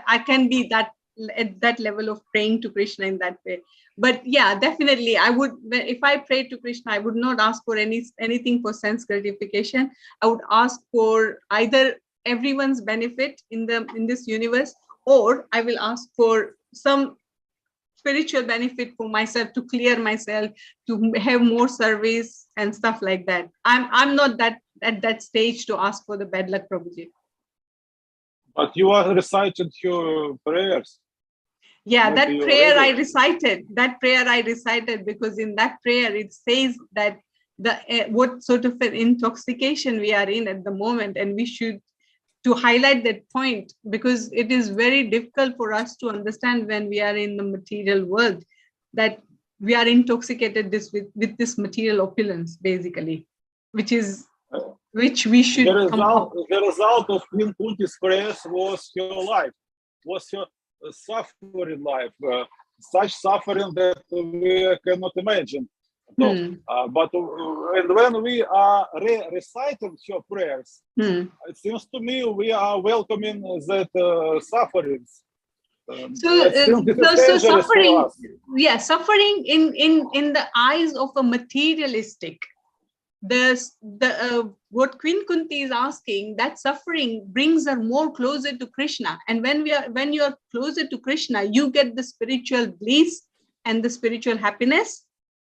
I can be that at that level of praying to Krishna in that way. But yeah, definitely I would, if I pray to Krishna, I would not ask for anything for sense gratification. I would ask for either everyone's benefit in this universe, or I will ask for some spiritual benefit for myself, to clear myself, to have more service and stuff like that. I'm not that at that stage to ask for the bad luck, Prabhuji. But you are reciting your prayers. Yeah, that prayer I recited. Because in that prayer it says that what sort of an intoxication we are in at the moment, and we should to highlight that point, because it is very difficult for us to understand when we are in the material world, that we are intoxicated with this material opulence, basically, which we should the result of Queen Kunti's prayers was her life, was her suffering life, such suffering that we cannot imagine. But when we are reciting her prayers, it seems to me we are welcoming that sufferings. So suffering, suffering in the eyes of a materialistic. What Queen Kunti is asking, that suffering brings her more closer to Krishna, and when you are closer to Krishna, you get the spiritual bliss and the spiritual happiness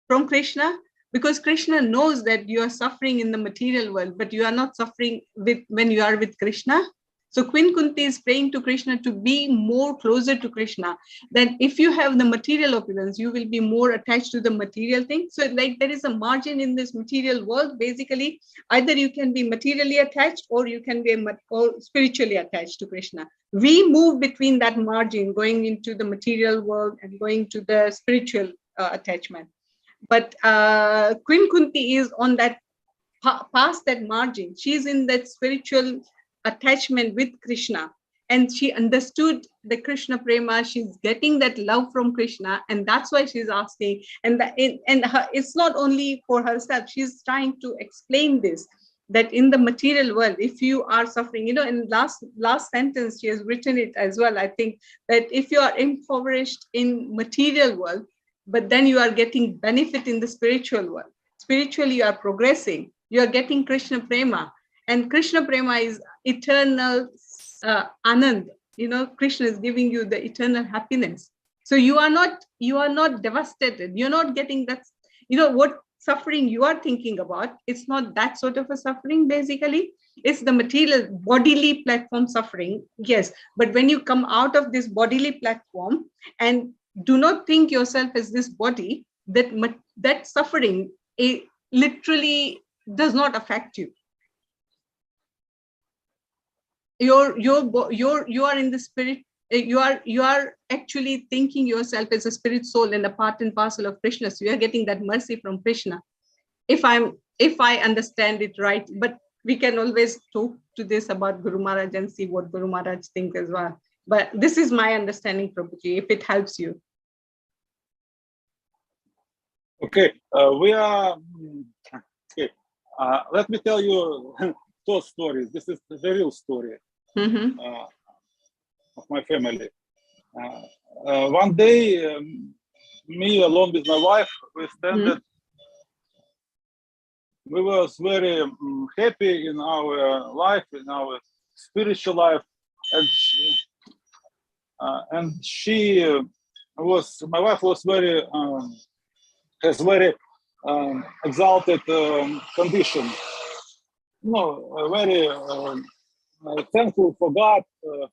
from Krishna, because Krishna knows that you are suffering in the material world, but you are not suffering when you are with Krishna. So Queen Kunti is praying to Krishna to be more closer to Krishna. That if you have the material opulence, you will be more attached to the material thing. So like there is a margin in this material world, basically. Either you can be materially attached, or you can be spiritually attached to Krishna. We move between that margin, going into the material world and going to the spiritual attachment. But Queen Kunti is on that past that margin. She's in that spiritual attachment with Krishna, and she understood the Krishna prema. She's getting that love from Krishna, and that's why she's asking. And it's not only for herself. She's trying to explain this, that in the material world, if you are suffering, in last sentence she has written it as well, I think, that if you are impoverished in material world, but then you are getting benefit in the spiritual world. Spiritually, you are progressing. You are getting Krishna prema, and Krishna prema is eternal anand. Krishna is giving you the eternal happiness. So you are not devastated. You're not getting that. What suffering you are thinking about? It's not that sort of a suffering. Basically, it's the material bodily platform suffering. Yes, but when you come out of this bodily platform and do not think yourself as this body, that suffering, it literally does not affect you. You are in the spirit. You are actually thinking yourself as a spirit soul and a part and parcel of Krishna. So you are getting that mercy from Krishna. If I understand it right, but we can always talk to this about Guru Maharaj and see what Guru Maharaj thinks as well. But this is my understanding, Prabhuji, if it helps you. Okay, we are. Okay, let me tell you two stories. This is the real story of my family. One day, me along with my wife, we standed. We was very happy in our life, in our spiritual life, and she was. My wife was very has very exalted condition. No, very thankful for God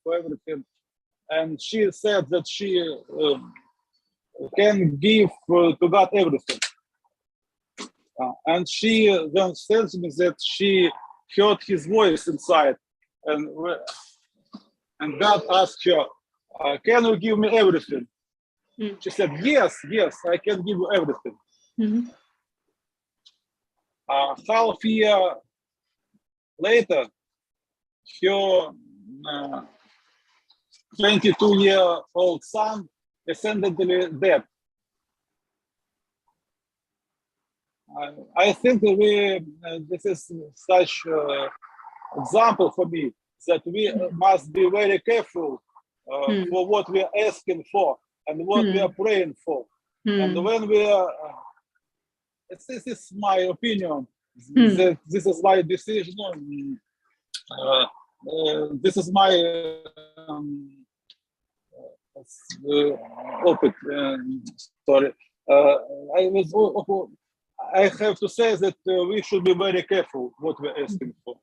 for everything, and she said that she can give to God everything. And she then tells me that she heard his voice inside, and God asked her, "Can you give me everything?" She said, "Yes, yes, I can give you everything." Half year later, her 22-year-old son is suddenly dead. I think this is such example for me that we must be very careful for what we are asking for and what we are praying for. And when we are, this is my opinion, this is my decision, this is my sorry. I have to say that we should be very careful what we're asking for.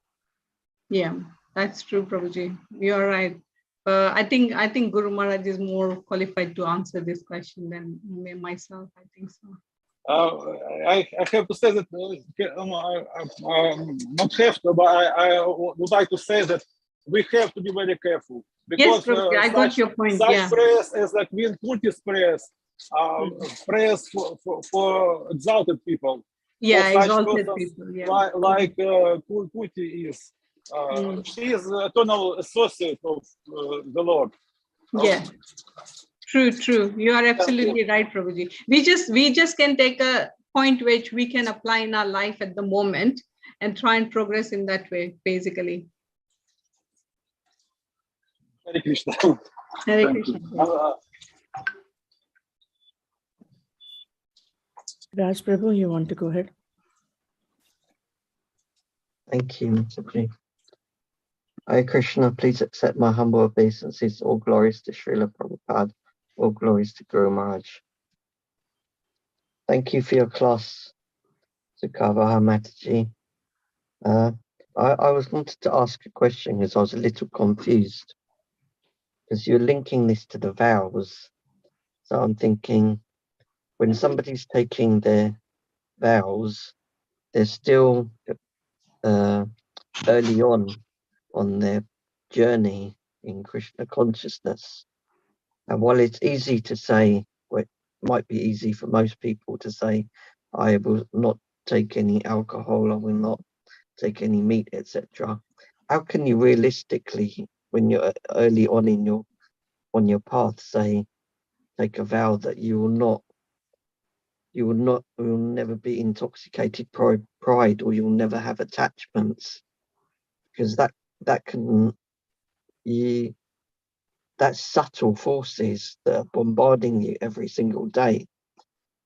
Yeah, that's true, Prabhuji. You're right. I think Guru Maharaj is more qualified to answer this question than myself. I think so. I have to say that not have to, but I would like to say that we have to be very careful because yes, I got your point. Such prayers as like Queen Kuti's prayers, prayers for exalted people. Yeah, exalted people. Yeah. Like Kuti is. She is eternal associate of the Lord. Yeah. True. You are absolutely right, Prabhuji. We just can take a point which we can apply in our life at the moment and try and progress in that way, basically. Hare Krishna. Hare Krishna. Raj Prabhu, you want to go ahead? Thank you, Mataji. Hare Krishna, please accept my humble obeisances. All glories to Srila Prabhupada. All glories to Guru Maharaj. Thank you for your class, Sukhavaha Mataji. I was wanted to ask a question because I was a little confused because you're linking this to the vows. So I'm thinking when somebody's taking their vows, they're still early on their journey in Krishna consciousness. And while it's easy to say, well, it might be easy for most people to say, I will not take any alcohol, I will not take any meat, etc. How can you realistically, when you're early on in your path, say, take a vow that you will never be intoxicated pride, or you'll never have attachments, because that's subtle forces that are bombarding you every single day,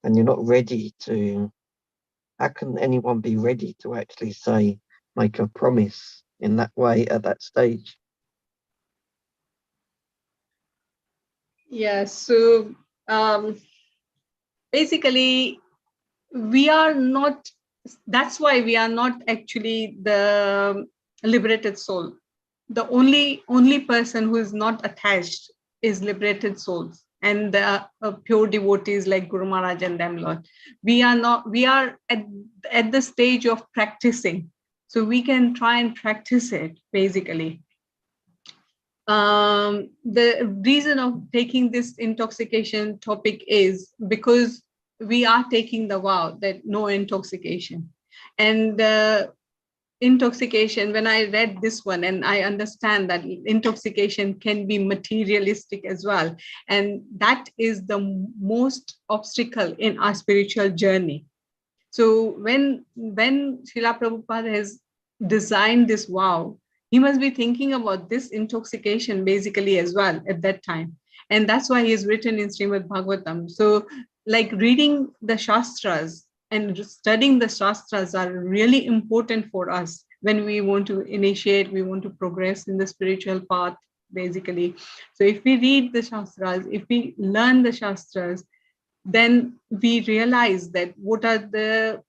and you're not ready to. How can anyone be ready to actually say, make a promise in that way at that stage? Yeah, so basically we are not, that's why we are not actually the liberated soul. The only person who is not attached is liberated souls and the pure devotees like Guru Maharaj and them, Lord. We are at the stage of practicing. So we can try and practice it, basically. The reason of taking this intoxication topic is because we are taking the vow that no intoxication. And intoxication, when I read this one, and I understand that intoxication can be materialistic as well. And that is the most obstacle in our spiritual journey. So when Srila Prabhupada has designed this vow, he must be thinking about this intoxication basically as well at that time. And that's why he's written in Srimad Bhagavatam. So like reading the Shastras and studying the Shastras are really important for us when we want to initiate, we want to progress in the spiritual path, basically. So if we read the Shastras, if we learn the Shastras, then we realize that what are the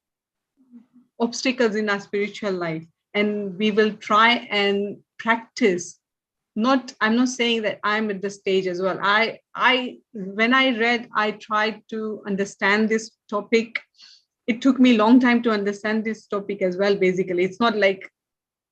obstacles in our spiritual life, and we will try and practice. I'm not saying that I'm at the stage as well. When I read, I tried to understand this topic. It took me a long time to understand this topic as well. Basically, it's not like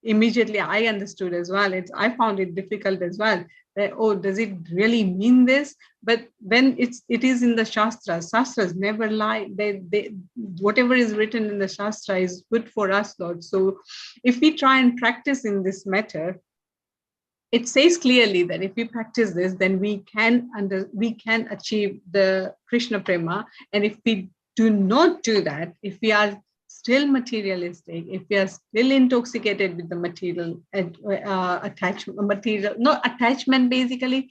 immediately I understood as well. I found it difficult as well. That, oh, does it really mean this? But when it is in the Shastras never lie. They whatever is written in the Shastra is good for us, Lord. So if we try and practice in this matter, it says clearly that if we practice this, then we can achieve the Krishna prema. And if we do not do that, if we are still materialistic, if we are still intoxicated with the material attachment, basically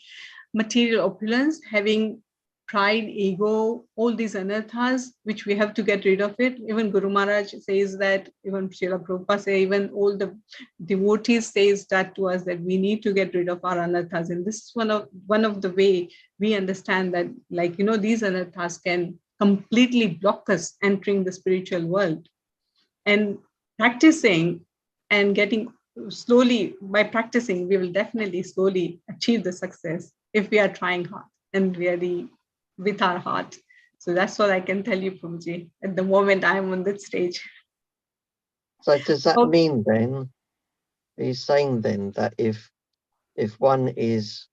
material opulence, having pride, ego, all these anarthas, which we have to get rid of it. Even Guru Maharaj says that, even Srila Prabhupada says, even all the devotees says that to us, that we need to get rid of our anarthas. And this is one of the way we understand that, like, these anarthas can completely block us entering the spiritual world. And practicing and getting slowly, by practicing, we will definitely slowly achieve the success if we are trying hard and really with our heart. So that's what I can tell you, Prabhuji. At the moment, I'm on that stage. So does that mean then, are you saying then that if one is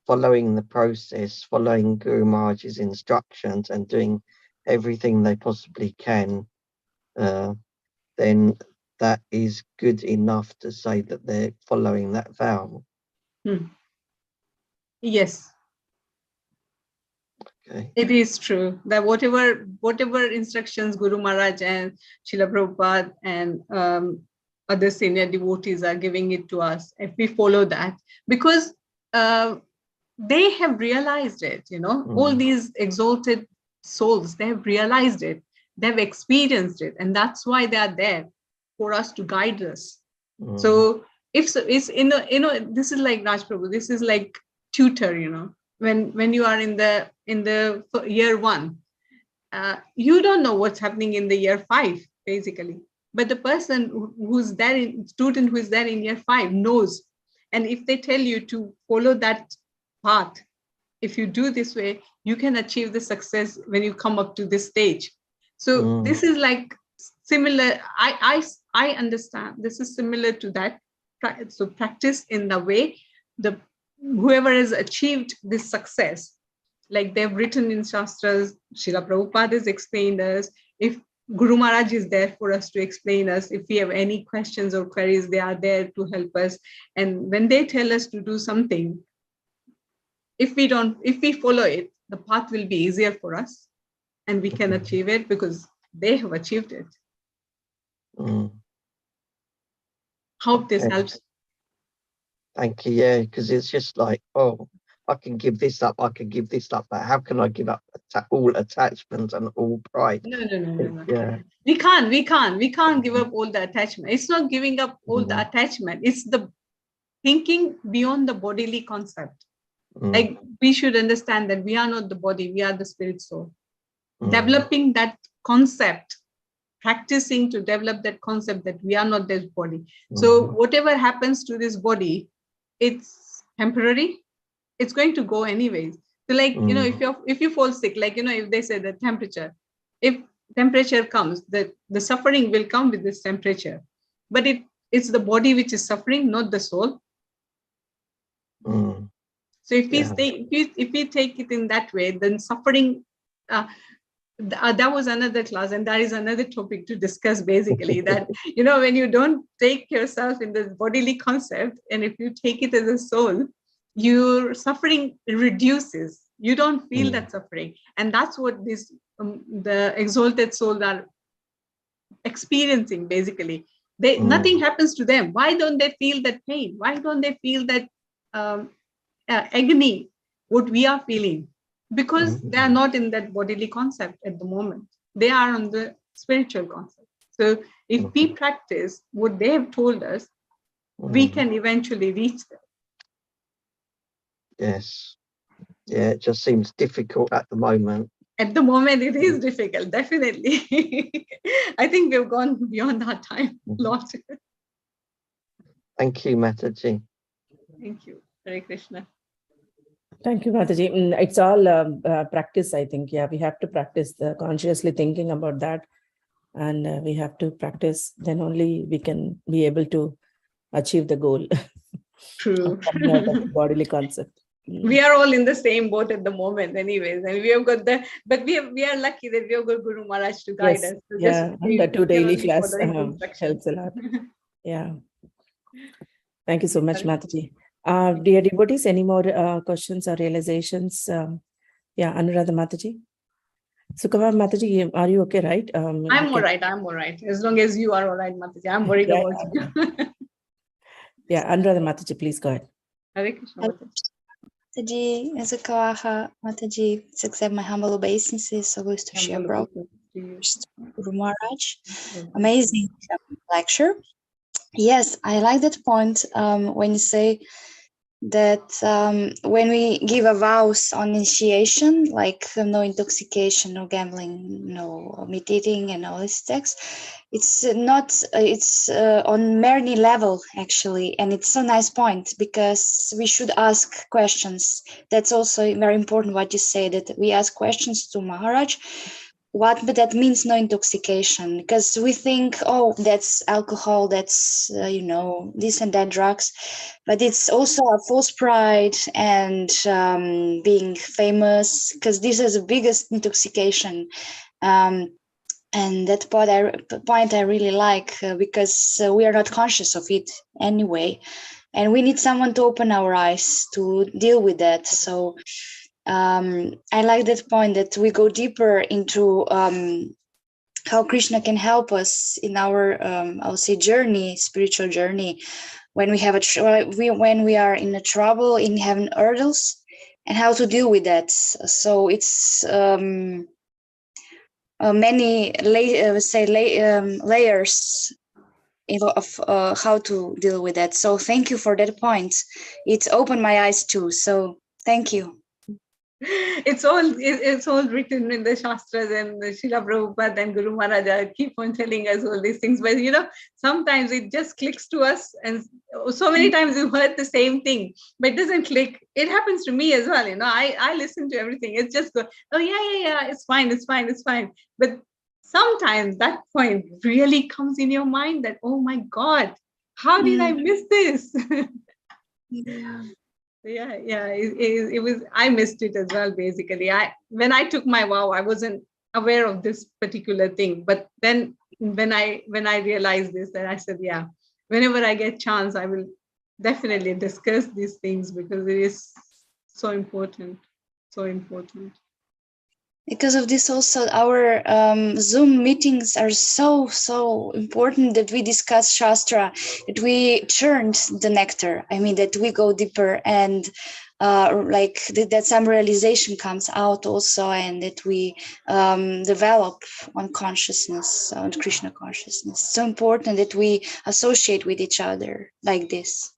following the process, following Guru Maharaj's instructions and doing everything they possibly can, then that is good enough to say that they're following that vow? Yes. Okay. It is true that whatever instructions Guru Maharaj and Srila Prabhupada and other senior devotees are giving it to us, if we follow that, because they have realized it, all these exalted souls, they have realized it, they've experienced it, and that's why they are there, for us to guide us. So if so, it's this is like Raj Prabhu, this is like tutor, when you are in the year 1, you don't know what's happening in the year 5, basically. But the person who's there, student who is there in year 5 knows. And if they tell you to follow that path, if you do this way, you can achieve the success when you come up to this stage. So this is like similar. I understand this is similar to that. So practice in the way whoever has achieved this success, like they've written in Shastras, Srila Prabhupada has explained us. If Guru Maharaj is there for us to explain us, if we have any questions or queries, they are there to help us. And when they tell us to do something, if we follow it, the path will be easier for us and we can achieve it because they have achieved it. Hope this helps. Thank you. Yeah, because it's just like, oh, I can give this up, but how can I give up all attachments and all pride? No. Yeah. We can't give up all the attachment. It's not giving up all the attachment. It's the thinking beyond the bodily concept. Like we should understand that we are not the body, we are the spirit soul. Developing that concept, practicing to develop that concept that we are not this body. So whatever happens to this body, it's temporary. It's going to go anyways. So like, if you fall sick, like, if they say the temperature, if temperature comes, the suffering will come with this temperature. But it's the body which is suffering, not the soul. So if we take it in that way, then suffering, that was another class, and that is another topic to discuss, basically, that, when you don't take yourself in the bodily concept, and if you take it as a soul, your suffering reduces. You don't feel that suffering. And that's what the exalted souls are experiencing, basically. Nothing happens to them. Why don't they feel that pain? Why don't they feel that agony, what we are feeling? Because they are not in that bodily concept at the moment. They are on the spiritual concept. So if we practice what they have told us, we can eventually reach them. Yes. Yeah, it just seems difficult at the moment. At the moment, it is difficult, definitely. I think we've gone beyond our time a lot. Thank you, Mataji. Thank you. Hare Krishna. Thank you, Mataji. It's all practice, I think. Yeah, we have to practice consciously thinking about that. And we have to practice, then only we can be able to achieve the goal. True. Of the bodily concept. We are all in the same boat at the moment, anyways, and we have got but we are lucky that we have got Guru Maharaj to guide us. So yeah, and the 2 daily class helps a lot. Yeah. Thank you so much, Mataji. Dear devotees, any more questions or realizations? Yeah, Anuradha Mataji. Sukhavaha Mataji, are you okay, right? I'm all right. I'm all right. As long as you are all right, Mataji. I'm worried about you. Yeah, Anuradha Mataji, please go ahead. Hare Krishna. Mataji, Sukhavaha, Mataji, accept my humble obeisances, always to share Guru Maharaj. Amazing lecture. Yes, I like that point when you say that when we give a vows on initiation, like no intoxication, no gambling, no meat eating, and all these texts, it's not, it's on many level, actually. And it's a nice point, because we should ask questions. That's also very important what you say, that we ask questions to Maharaj. But that means no intoxication, because we think, oh, that's alcohol, that's this and that drugs, but it's also a false pride and being famous, because this is the biggest intoxication. And that point I really like, because we are not conscious of it anyway, and we need someone to open our eyes to deal with that. So I like that point, that we go deeper into how Krishna can help us in our, I would say, journey, spiritual journey, when we have when we are in a trouble, in having hurdles, and how to deal with that. So it's many layers of how to deal with that. So thank you for that point. It's opened my eyes too. So thank you. It's all written in the Shastras, and Srila Prabhupada and Guru Maharaj keep on telling us all these things. But sometimes it just clicks to us, and so many times we've heard the same thing, but it doesn't click. It happens to me as well. I listen to everything. It's just go, oh yeah, it's fine. But sometimes that point really comes in your mind that, oh my God, how did I miss this? Yeah. It was. I missed it as well. Basically, when I took my vow, I wasn't aware of this particular thing. But then, when I realized this, then I said, yeah, whenever I get chance, I will definitely discuss these things, because it is so important. So important. Because of this, also our Zoom meetings are so important, that we discuss Shastra, that we churn the nectar. I mean, that we go deeper, and that some realization comes out also, and that we develop on consciousness, on Krishna consciousness. So important that we associate with each other like this.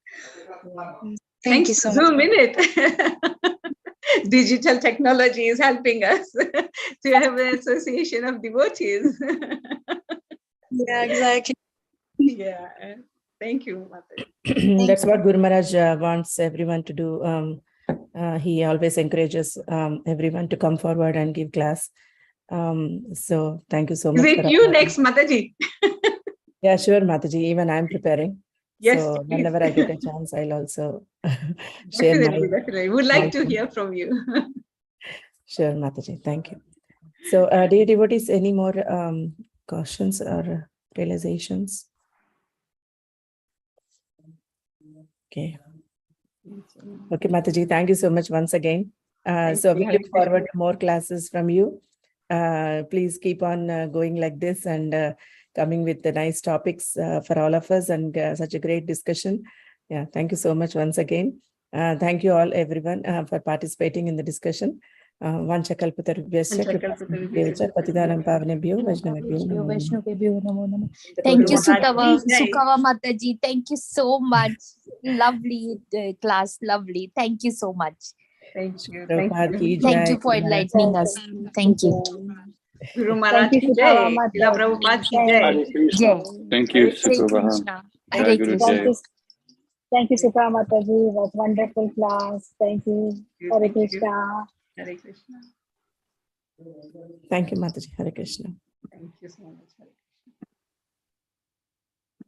Thank you so much. Zoom minute. Digital technology is helping us to have an association of devotees. Yeah, exactly. Yeah, thank you, Mother. That's what Guru Maharaj wants everyone to do. He always encourages everyone to come forward and give class. So thank you so much. Is it you next, Mataji? Yeah, sure, Mataji. Even I'm preparing. Yes, so please. whenever I get a chance, I'll also share definitely. Would like to hear from you. Sure, Mataji. Thank you. So, dear devotees, any more cautions or realizations? Okay. Okay, Mataji, thank you so much once again. So we look forward to more classes from you. Please keep on going like this and coming with the nice topics for all of us and such a great discussion. Yeah, thank you so much once again. Thank you all, everyone, for participating in the discussion. Vanchakalpatarubhyascha kripasindhubhyascha patidanam pavanebhyo vaishnavebhyo namo namaha. Thank you, Sukhavaha Mataji. Thank you so much. Lovely class, lovely. Thank you so much. Thank you. Prabhupada ki Thank you jai. for enlightening us. Thank you. Guru Maharaj ki jai. Srila Prabhupada ki jai. Hare Krishna. Jai. Thank you, Hare Sukhavaha. Krishna. Jai Hare Guru Krishna. Dev. Thank you, Sukha Mataji. It was wonderful class. Thank you. Hare Krishna. Hare Krishna. Thank you, Mataji. Hare Krishna. Thank you so much.